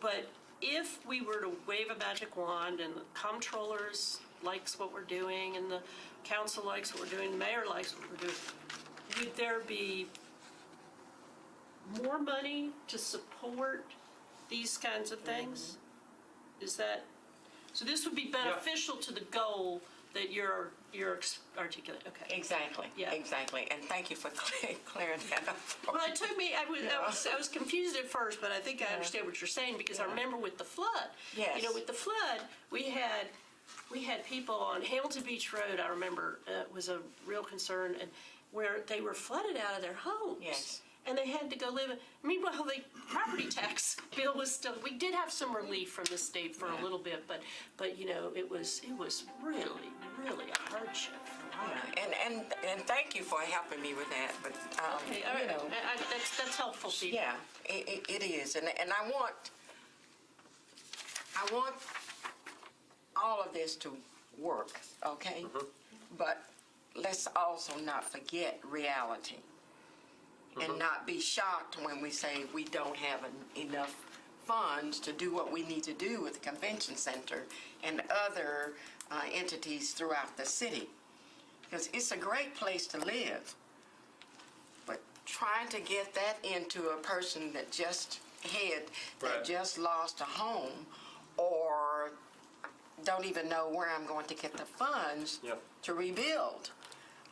But if we were to wave a magic wand and the comptrollers likes what we're doing and the council likes what we're doing, the mayor likes what we're doing, would there be more money to support these kinds of things? Is that, so this would be beneficial to the goal that you're articulating, okay. Exactly. Yeah. Exactly. And thank you for clearing that up. Well, it took me, I was confused at first, but I think I understand what you're saying, because I remember with the flood. Yes. With the flood, we had people on Hamilton Beach Road, I remember, was a real concern, and where they were flooded out of their homes. Yes. And they had to go live. Meanwhile, the property tax bill was still. We did have some relief from the state for a little bit, but it was really a hardship. And thank you for helping me with that. But Okay, all right. That's helpful, Steve. yeah, it is, and I want all of this to work, okay? But let's also not forget reality. And not be shocked when we say we don't have enough funds to do what we need to do with the convention center and other entities throughout the city. Because it's a great place to live. But trying to get that into a person that just just lost a home or don't even know where I'm going to get the funds to rebuild,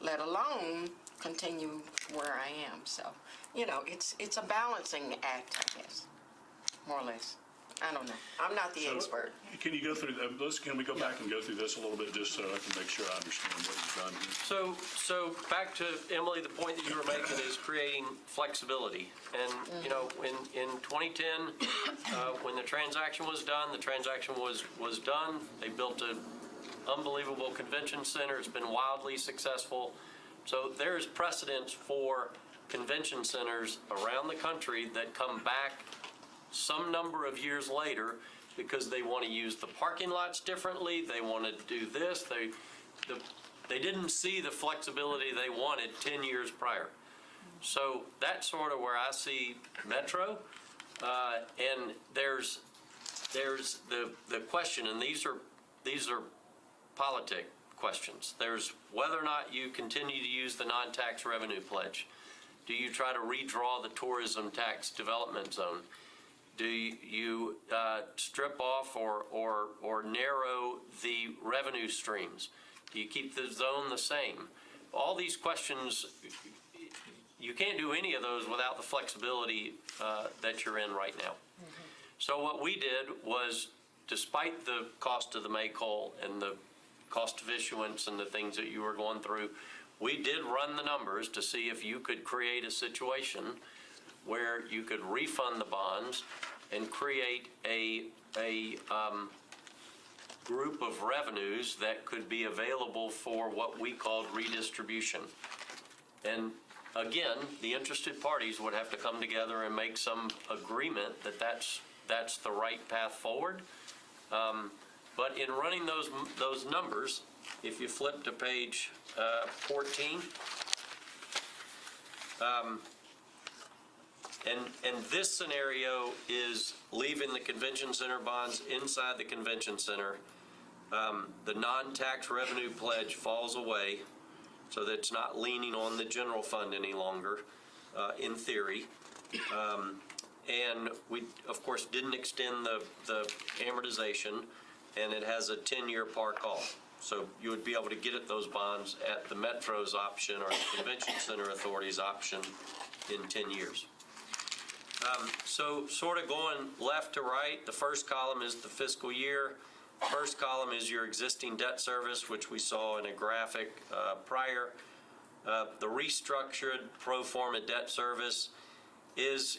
let alone continue where I am. So, it's a balancing act, I guess, more or less. I don't know. I'm not the expert. Can you go through, can we go back and go through this a little bit just so I can make sure I understand what you've done here? So back to Emily, the point that you were making is creating flexibility. And, in 2010, when the transaction was done, was done. They built an unbelievable convention center. It's been wildly successful. So there's precedence for convention centers around the country that come back some number of years later because they want to use the parking lots differently. They want to do this. They didn't see the flexibility they wanted 10 years prior. So that's sort of where I see Metro. And there's the question, and these are politic questions. There's whether or not you continue to use the non-tax revenue pledge. Do you try to redraw the tourism tax development zone? Do you strip off or narrow the revenue streams? Do you keep the zone the same? All these questions, you can't do any of those without the flexibility that you're in right now. So what we did was, despite the cost of the make-whole and the cost of issuance and the things that you were going through, we did run the numbers to see if you could create a situation where you could refund the bonds and create a group of revenues that could be available for what we called redistribution. And again, the interested parties would have to come together and make some agreement that that's the right path forward. But in running those numbers, if you flip to page 14, and this scenario is leaving the convention center bonds inside the convention center. The non-tax revenue pledge falls away, so that it's not leaning on the general fund any longer, in theory. And we, of course, didn't extend the amortization, and it has a 10-year par call. So you would be able to get at those bonds at the Metro's option or the Convention Center Authority's option in 10 years. So sort of going left to right, the first column is the fiscal year. First column is your existing debt service, which we saw in a graphic prior. The restructured pro forma debt service is,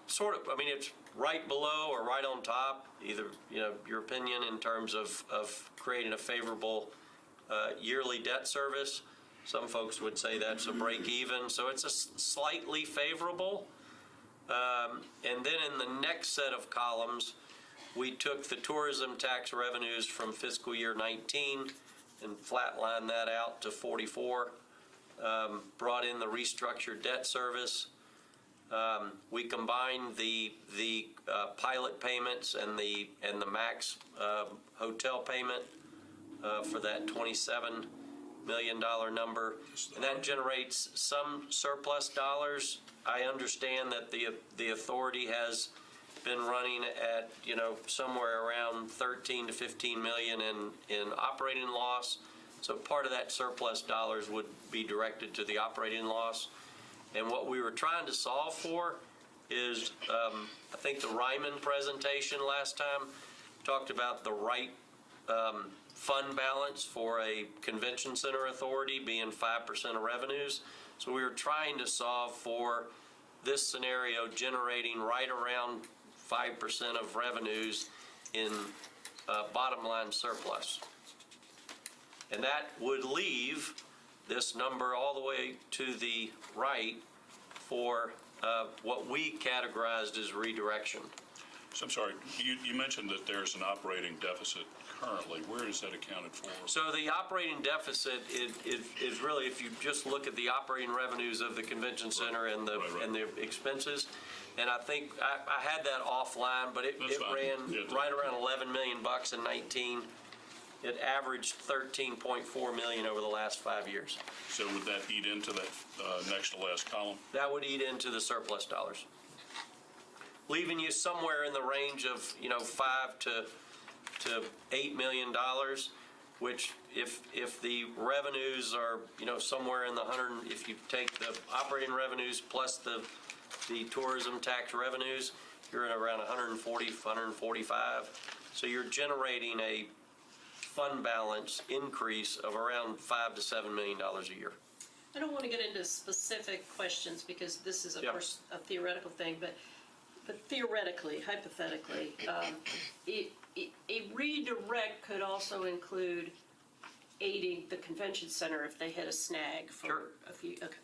sort of, I mean, it's right below or right on top, either, your opinion in terms of creating a favorable yearly debt service. Some folks would say that's a break even, so it's a slightly favorable. And then in the next set of columns, we took the tourism tax revenues from fiscal year 19 and flatlined that out to 44. Brought in the restructured debt service. We combined the pilot payments and the max hotel payment for that $27 million number, and that generates some surplus dollars. I understand that the authority has been running at somewhere around 13 to 15 million in operating loss. So part of that surplus dollars would be directed to the operating loss. And what we were trying to solve for is, I think the Ryman presentation last time talked about the right fund balance for a convention center authority being 5% of revenues. So we were trying to solve for this scenario generating right around 5% of revenues in bottom line surplus. And that would leave this number all the way to the right for what we categorized as redirection. So I'm sorry, you mentioned that there's an operating deficit currently. Where is that accounted for? So the operating deficit is really, if you just look at the operating revenues of the convention center and the and the expenses, and I think I had that offline, but it ran right around $11 million in 19. It averaged 13.4 million over the last 5 years. So would that eat into that next to last column? That would eat into the surplus dollars, leaving you somewhere in the range of $5 to $8 million, which if the revenues are somewhere in the 100, if you take the operating revenues plus the tourism tax revenues, you're at around 140, 145. So you're generating a fund balance increase of around $5 to $7 million a year. I don't want to get into specific questions because this is, of course, a theoretical thing, but theoretically, hypothetically, a redirect could also include aiding the convention center if they hit a snag for a few. Okay.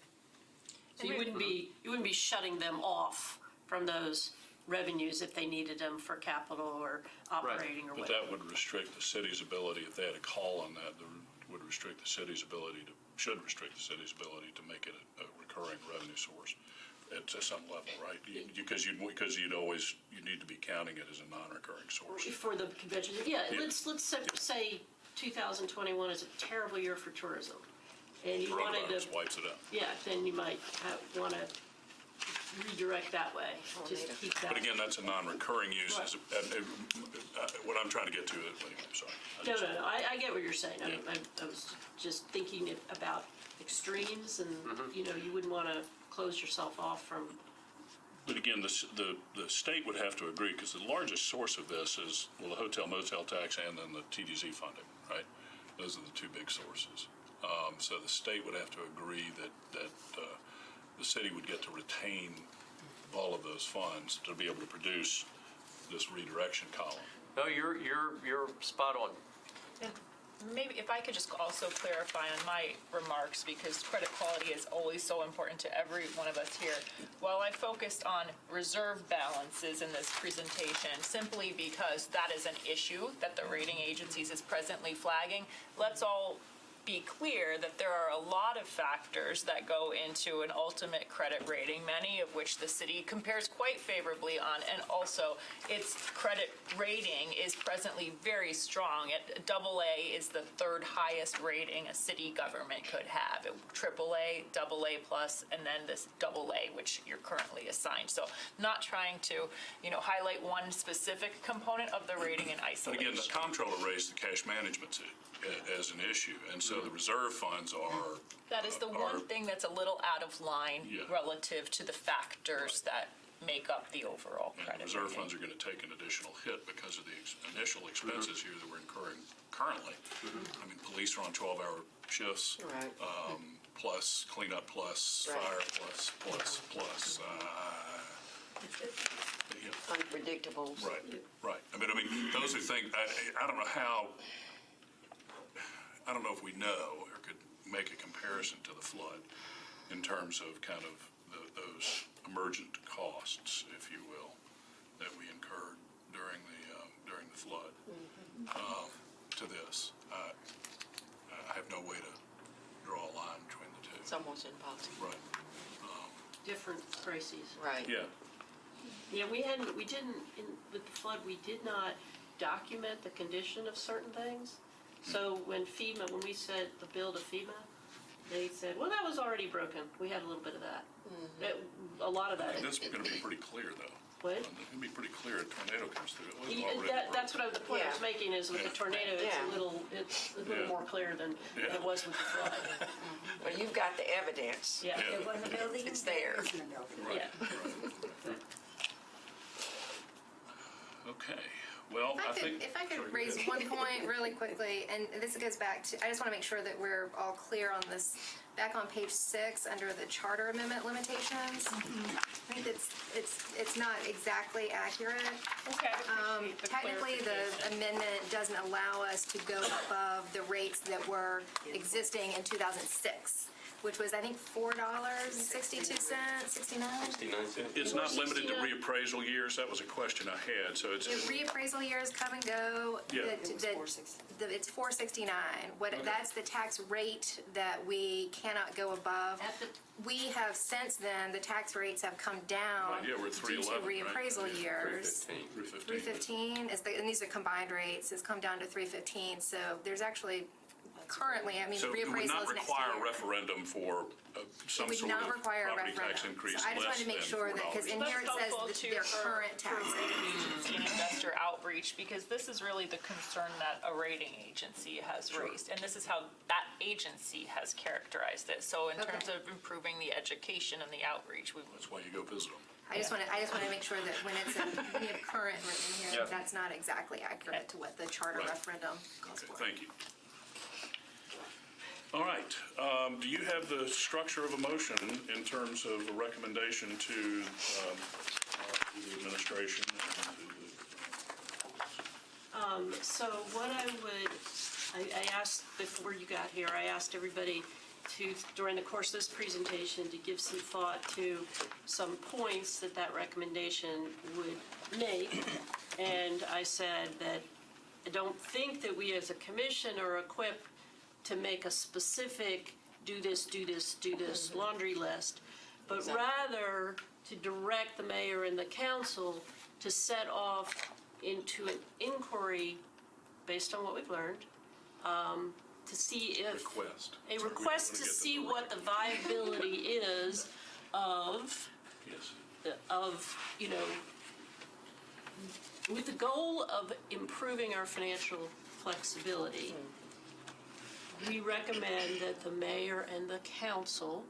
So you wouldn't be shutting them off from those revenues if they needed them for capital or operating or But whatever. that would restrict the city's ability, if they had a call on that, would restrict the city's ability should restrict the city's ability to make it a recurring revenue source at some level, right? Because you'd need to be counting it as a non-recurring source. For the convention, let's say 2021 is a terrible year for tourism, and you wanted to wipes it out. Yeah, then you might want to redirect that way. Just keep that. But again, that's a non-recurring use. Right. What I'm trying to get to, anyway, I'm sorry. No. I get what you're saying. I was just thinking about extremes, and you wouldn't want to close yourself off from. But again, the state would have to agree, because the largest source of this is, the hotel motel tax and then the TDZ funding, right? Those are the two big sources. So the state would have to agree that the city would get to retain all of those funds to be able to produce this redirection column. No, you're spot on. And maybe if I could just also clarify on my remarks, because credit quality is always so important to every one of us here. While I focused on reserve balances in this presentation, simply because that is an issue that the rating agencies is presently flagging, let's all be clear that there are a lot of factors that go into an ultimate credit rating, many of which the city compares quite favorably on, and also its credit rating is presently very strong. AA is the third highest rating a city government could have. AAA, AA+, and then this AA, which you're currently assigned. So not trying to, highlight one specific component of the rating in But isolation. again, the comptroller raised the cash management as an issue, and so the reserve funds are. That is the one thing that's a little out of line Yeah. relative to the factors that make up the overall And credit reserve rating. funds are going to take an additional hit because of the initial expenses here that we're incurring currently. I mean, police are on 12-hour shifts. Right. Plus cleanup, plus Right. fire, plus. Yeah. Unpredictables. Right. I mean, those are things, I don't know how, I don't know if we know or could make a comparison to the flood in terms of kind of those emergent costs, if you will, that we incurred during the flood to this. I have no way to draw a line between the two. It's almost impossible. Right. Different crises. Right. Yeah. Yeah, with the flood, we did not document the condition of certain things. So when we said the bill to FEMA, they said, well, that was already broken. We had a little bit of that. A lot of I that. think that's going to be pretty clear, though. What? It's going to be pretty clear a tornado comes through. It wasn't already That's what the point I was Yeah. making is with the tornado, it's Yeah. a little Yeah. more clear than Yeah. it was with the flood. Well, you've got the evidence. Yeah. Yeah. It wasn't a building. It's there. It isn't a building. Right, Yeah. right. Okay, well, I think. If I Sorry, could go raise ahead. one point really quickly, and this goes back to, I just want to make sure that we're all clear on this. Back on page 6, under the charter amendment limitations, I think it's not exactly accurate. Okay, I appreciate the Technically, the clarification. amendment doesn't allow us to go above the rates that were existing in 2006, which was, I think, $4.62, 69? It's not limited to reappraisal years, that was a question I had, so it's. The reappraisal years come and go. Yeah. It's $4.69. That's the tax rate that we cannot go above. We have since then, the tax rates have come down. Right, yeah, we're at due to 311, right? reappraisal Yeah, years. 315. 315 and these are combined rates. It's come down to 315. So there's actually currently, So it would reappraisal not is next require a year. referendum for some Would sort not of require a property tax referendum. increase So I just less wanted to make than sure that, because $4. in That's here it says helpful that too their for- current tax for rate. rating agency and investor outreach, because this is really the concern that a rating agency has raised. And this is how that agency has characterized it. So in terms of improving the education and the outreach, That's why you go visit them. I just want to make sure that when we have current written here, that's not exactly accurate to what the charter Right. referendum calls Okay, for. thank you. All right, do you have the structure of a motion in terms of a recommendation to the administration and to the So what I asked before you got here, I asked everybody to, during the course of this presentation, to give some thought to some points that recommendation would make. And I said that I don't think that we as a commission are equipped to make a specific do this laundry list, but rather to direct the mayor and the council to set off into an inquiry based on what we've learned, to see if request. a Sorry, request we to wanna get see the what the viability is of, Yes, with the goal of improving our financial flexibility. We recommend that the mayor and the council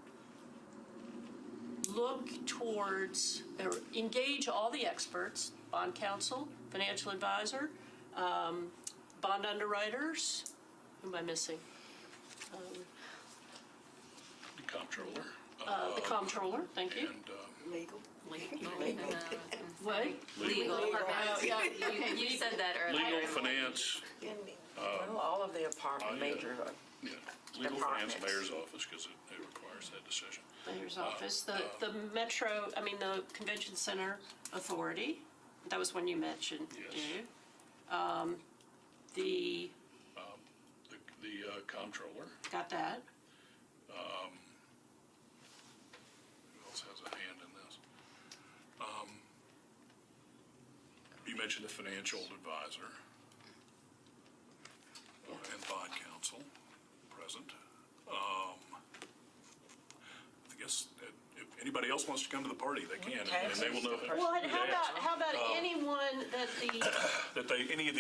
look towards, or engage all the experts, bond counsel, financial advisor, bond underwriters, who am I missing? The comptroller. The comptroller, thank you. And Legal. What? Legal. Oh, yeah. You said that earlier. legal, finance, Well, all of the apartment yeah. major, yeah, legal, finance, Departments. mayor's office, because it requires that decision. Mayor's office, the metro, the Convention Center Authority, that was one you mentioned, Yes. Dave. The comptroller, Got that? who else has a hand in this? You mentioned the financial advisor and bond counsel present. I guess if anybody else wants to come to the party, they can, and they will know. Well, and how about anyone that Any of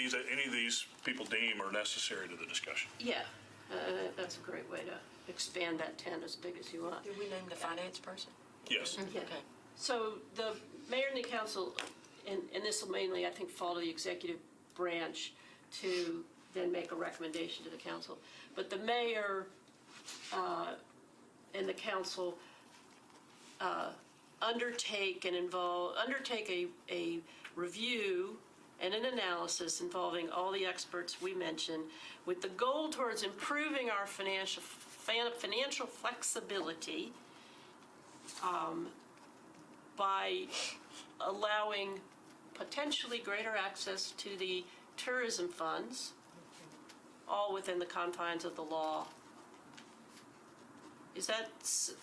these people deem are necessary to the discussion. yeah, that's a great way to expand that tent as big as you want. did we name the finance person? Yes. Yeah. Okay. So the mayor and the council, and this will mainly, I think, fall to the executive branch to then make a recommendation to the council. But the mayor and the council undertake a review and an analysis involving all the experts we mentioned with the goal towards improving our financial flexibility by allowing potentially greater access to the tourism funds, all within the confines of the law. Is that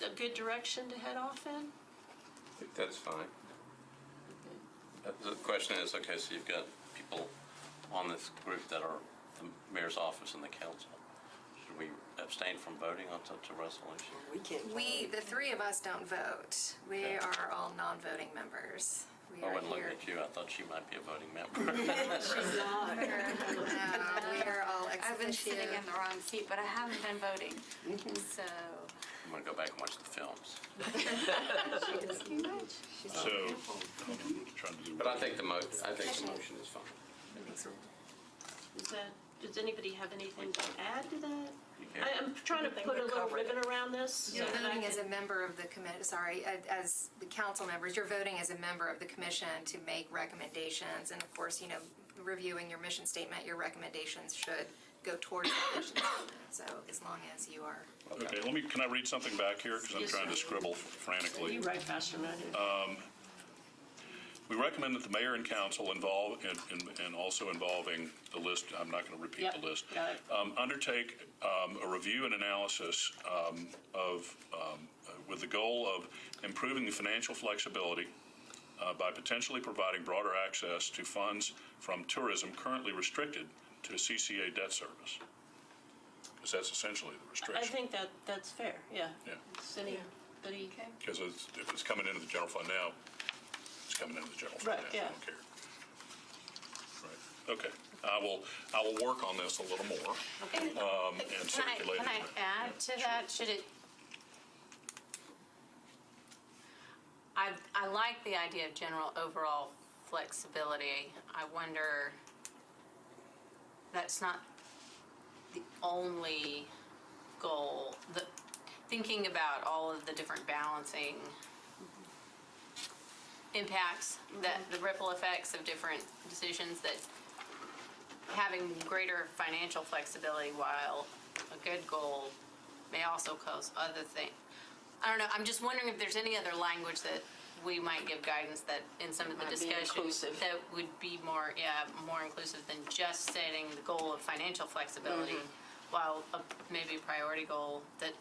a good direction to head off in? I think that's fine. The question is, okay, so you've got people on this group that are the mayor's office and the council. Should we abstain from voting on such a resolution? We can't. The three of us don't vote. We are all non-voting members. We I are wasn't looking here. at you. I thought she might be a voting member. We are all ex I've been officio. sitting in the wrong seat, but I haven't been voting. So, I'm going to go back and watch the films. So, trying to do. But I think the motion is fine. Does anybody have anything to add to that? You can. I'm trying to put a little ribbon around this. You're so that I voting as can- a member of the committee, sorry, as the council members, you're voting as a member of the commission to make recommendations. And of course, reviewing your mission statement, your recommendations should go towards the mission statement. So as long as you are. Okay, can I read something back here? Because I'm Yes, trying to sir. scribble frantically. You write faster than I do. We recommend that the mayor and council involve, and also involving the list, I'm not going to repeat Yep, the list. got it. Undertake a review and analysis with the goal of improving the financial flexibility by potentially providing broader access to funds from tourism currently restricted to CCA debt service. Because that's essentially the I restriction. think that's fair, yeah. Yeah. Does anybody? Because if it's coming into the general fund now, it's coming into the general fund Right, now. yeah. I don't care. Right. Okay. I will work on this a little more and circulate it. can I add to that? Should it? I like the idea of general overall flexibility. I wonder, that's not the only goal. Thinking about all of the different balancing impacts, that the ripple effects of different decisions, that having greater financial flexibility while a good goal may also cause other things. I don't know, I'm just wondering if there's any other language that we might give guidance that in some of the Might be discussions inclusive. that would be more inclusive than just stating the goal of financial flexibility, while maybe a priority goal that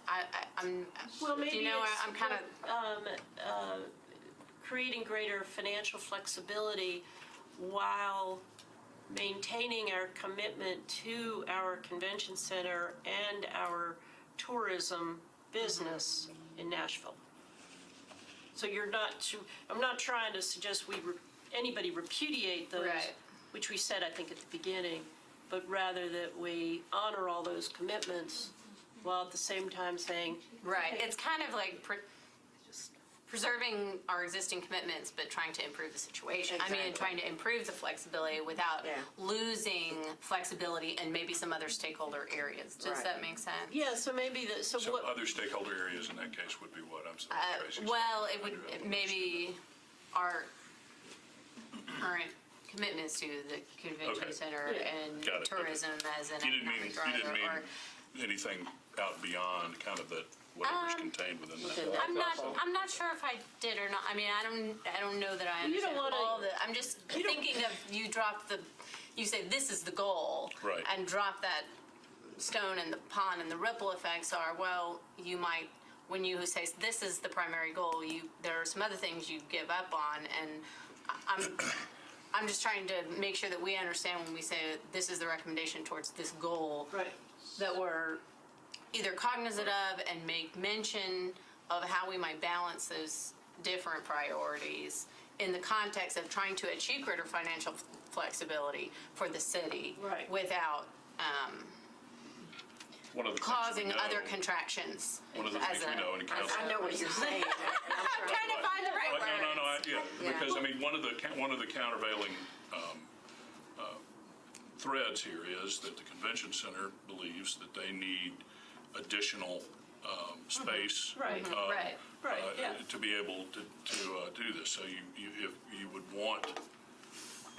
I'm, Well, maybe you know, it's I'm kind of, creating greater financial flexibility while maintaining our commitment to our convention center and our tourism business in Nashville. So I'm not trying to suggest anybody repudiate those, Right. which we said, I think, at the beginning, but rather that we honor all those commitments while at the same time saying, right, it's kind of like preserving our existing commitments, but trying to improve the situation. I mean, Exactly. trying to improve the flexibility without Yeah. losing flexibility in maybe some other stakeholder areas. Does Right. that make sense? Yeah, so maybe So what, other stakeholder areas in that case would be what? I'm sorry, Tracy. Well, it would maybe our current commitments to the convention Okay. center and Got it, okay. tourism as an You didn't economic mean, driver. Or anything out beyond kind of that, whatever's contained within that. I'm not sure if I did or not. I mean, I don't know that I You don't understand wanna- all the. I'm just thinking of you say this is the goal, Right. and drop that stone in the pond, and the ripple effects are, well, you might, when you say this is the primary goal, there are some other things you give up on, and I'm just trying to make sure that we understand when we say this is the recommendation towards this goal, right, that we're either cognizant of and make mention of how we might balance those different priorities in the context of trying to achieve greater financial flexibility for the city, Right. without One of the things causing we know- other contractions. One of the things we know in council. I know what you're saying. I'm trying to find the right No, words. yeah, because, I mean, one of the countervailing threads here is that the convention center believes that they need additional space. right, Right. yeah. To be able to do this. So if you would want,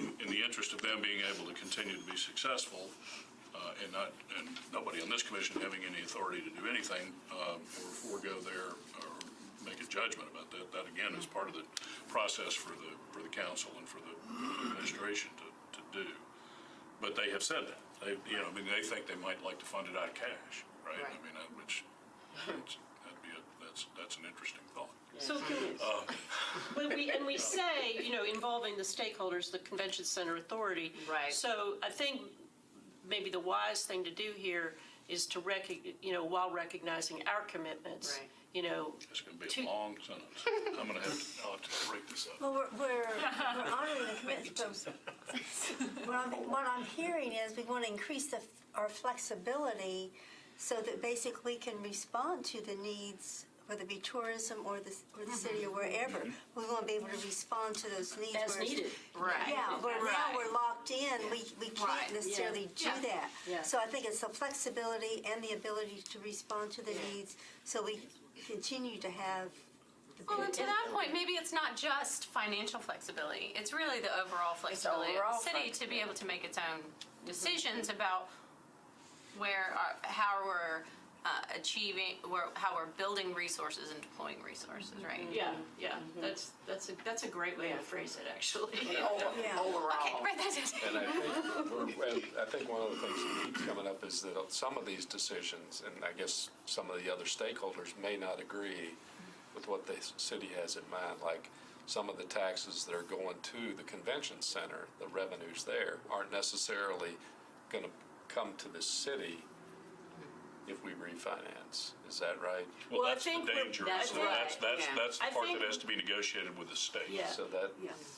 in the interest of them being able to continue to be successful, and nobody on this commission having any authority to do anything, or forego their, or make a judgment about that, that again is part of the process for the council and for the administration to do. But they have said that. They, I mean, they think they might like to fund it out of cash, right? I Right. mean, which, that's an interesting thought. So we say, involving the stakeholders, the convention center authority. Right. So I think maybe the wise thing to do here is to while recognizing our commitments, Right. It's going to be a long sentence. I'll have to break this up. Well, we're honoring the commitments, but what I'm hearing is we want to increase our flexibility so that basically we can respond to the needs, whether it be tourism or the city or wherever. We want to be able to respond to those needs. As needed. Right. Yeah, where now Right. we're locked in, we can't Right. necessarily do Yeah. that. Yeah. So I think it's the flexibility and the ability to respond to the needs, so we continue to have. Well, and to that point, maybe it's not just financial flexibility. It's really the overall flexibility of overall the city to be able to make its own decisions about how we're how we're building resources and deploying resources, right? Yeah, that's a great way to phrase it, actually. Yeah. Overall. Right, that's it. And I think one of the things that keeps coming up is that some of these decisions, and I guess some of the other stakeholders may not agree with what the city has in mind, like some of the taxes that are going to the convention center, the revenues there, aren't necessarily going to come to the city if we refinance. Is that right? Well, Well, I that's the think danger. that's right, That's the I part think- that has to be negotiated with the state. Yeah. So that,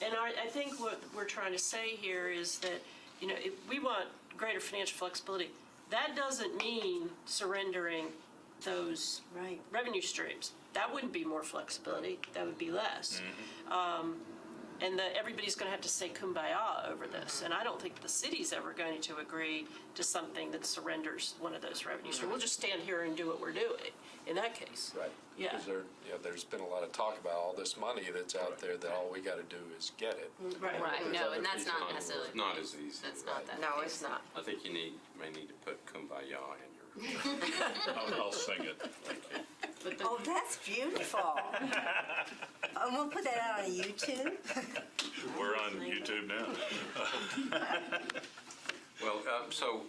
And I think what we're trying to say here is that, if we want greater financial flexibility, that doesn't mean surrendering those Right. revenue streams. That wouldn't be more flexibility, that would be less. And everybody's going to have to say kumbaya over this. And I don't think the city's ever going to agree to something that surrenders one of those revenue streams. We'll just stand here and do what we're doing in that case. right? Yeah. Because there's been a lot of talk about all this money that's out there that all we got to do is get it. Right. Right, no, and that's not It's necessarily. not as easy. That's not that. No, it's not. I think you may need to put kumbaya in your. I'll sing it. Thank you. Oh, that's beautiful. And we'll put that out on YouTube. We're on YouTube now. Well, so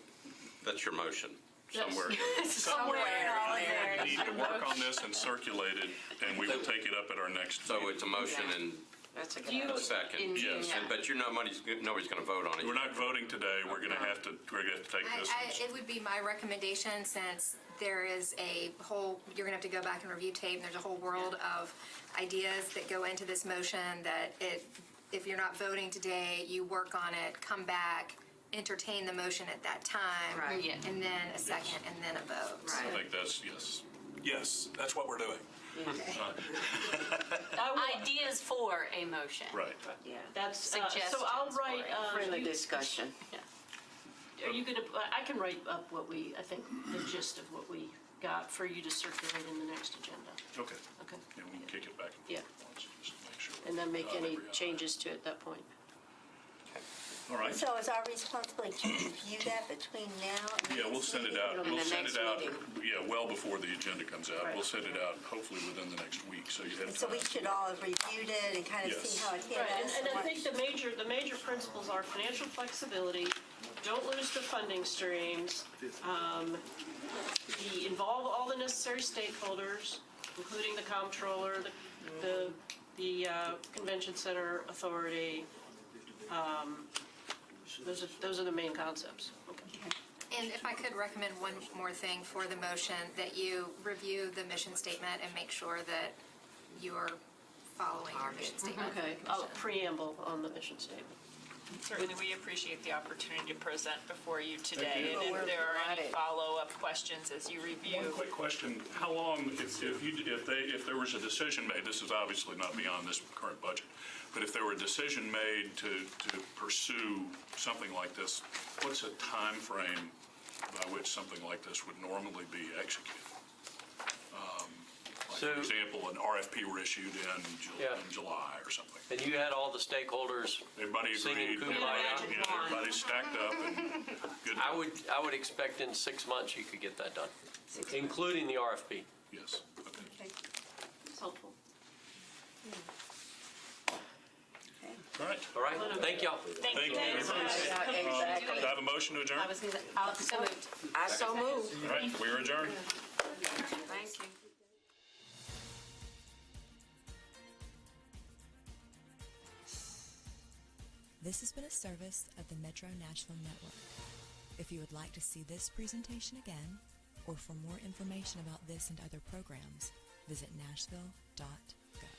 that's your motion somewhere. Somewhere all in there. We need to work on this and circulate it, and we will take it up at our next So meeting. it's a motion and That's a good Do you- a second. Yes. Yeah. But nobody's going to vote on it. We're not voting today. We're going to have to take this. It would be my recommendation, since there is a whole, you're gonna have to go back and review tape, and there's a whole world of ideas that go into this motion, that if you're not voting today, you work on it, come back, entertain the motion at that time. Right. Yeah. And then a second, and then a vote. I think that's, yes. Yes, that's what we're doing. Ideas for a motion. Right. Yeah. That's, so Suggestions I'll for write. it. Friendly you- discussion. Are you gonna, I can write up I think, the gist of what we got for you to circulate in the next agenda. Okay. Okay? And we can kick it back and Yeah. forth once, just to make sure. And then make any Every eye. changes to it at that point. All right. So is our responsibility to review that between now and the Yeah, we'll next send it meeting? out. In We'll the send next it out, meeting. yeah, well before the agenda comes out. Right. We'll send it out hopefully within the next week, so you have And so we time. should all have reviewed it and kind of Yes. see how it hit Right, us. and I what- think the major principles are financial flexibility, don't lose the funding streams, involve all the necessary stakeholders, including the comptroller, the convention center authority. Those are the main concepts. And if I could recommend one more thing for the motion, that you review the mission statement and make sure that you're following your mission statement. Okay, preamble on the mission statement. Certainly, we appreciate the opportunity to present before you today. you. And Well, if there are any we're delighted. follow-up questions as you One review. quick question, how long, if there was a decision made, this is obviously not beyond this current budget, but if there were a decision made to pursue something like this, what's a time frame by which something like this would normally be executed? Like, So- for example, an RFP were issued in Yeah. July or something. And you had all the stakeholders Everybody singing agreed, Kumbaya. yeah, everybody's stacked up and good. I would expect in 6 months you could get that done, including the RFP. Yes, okay. Okay. It's helpful. All right. All right, thank y'all. Thank you. Exactly. Do I have a motion to adjourn? I was gonna, so moved. I so move. All right, we are adjourned. Thank you. This has been a service of the Metro Nashville Network. If you would like to see this presentation again, or for more information about this and other programs, visit nashville.gov.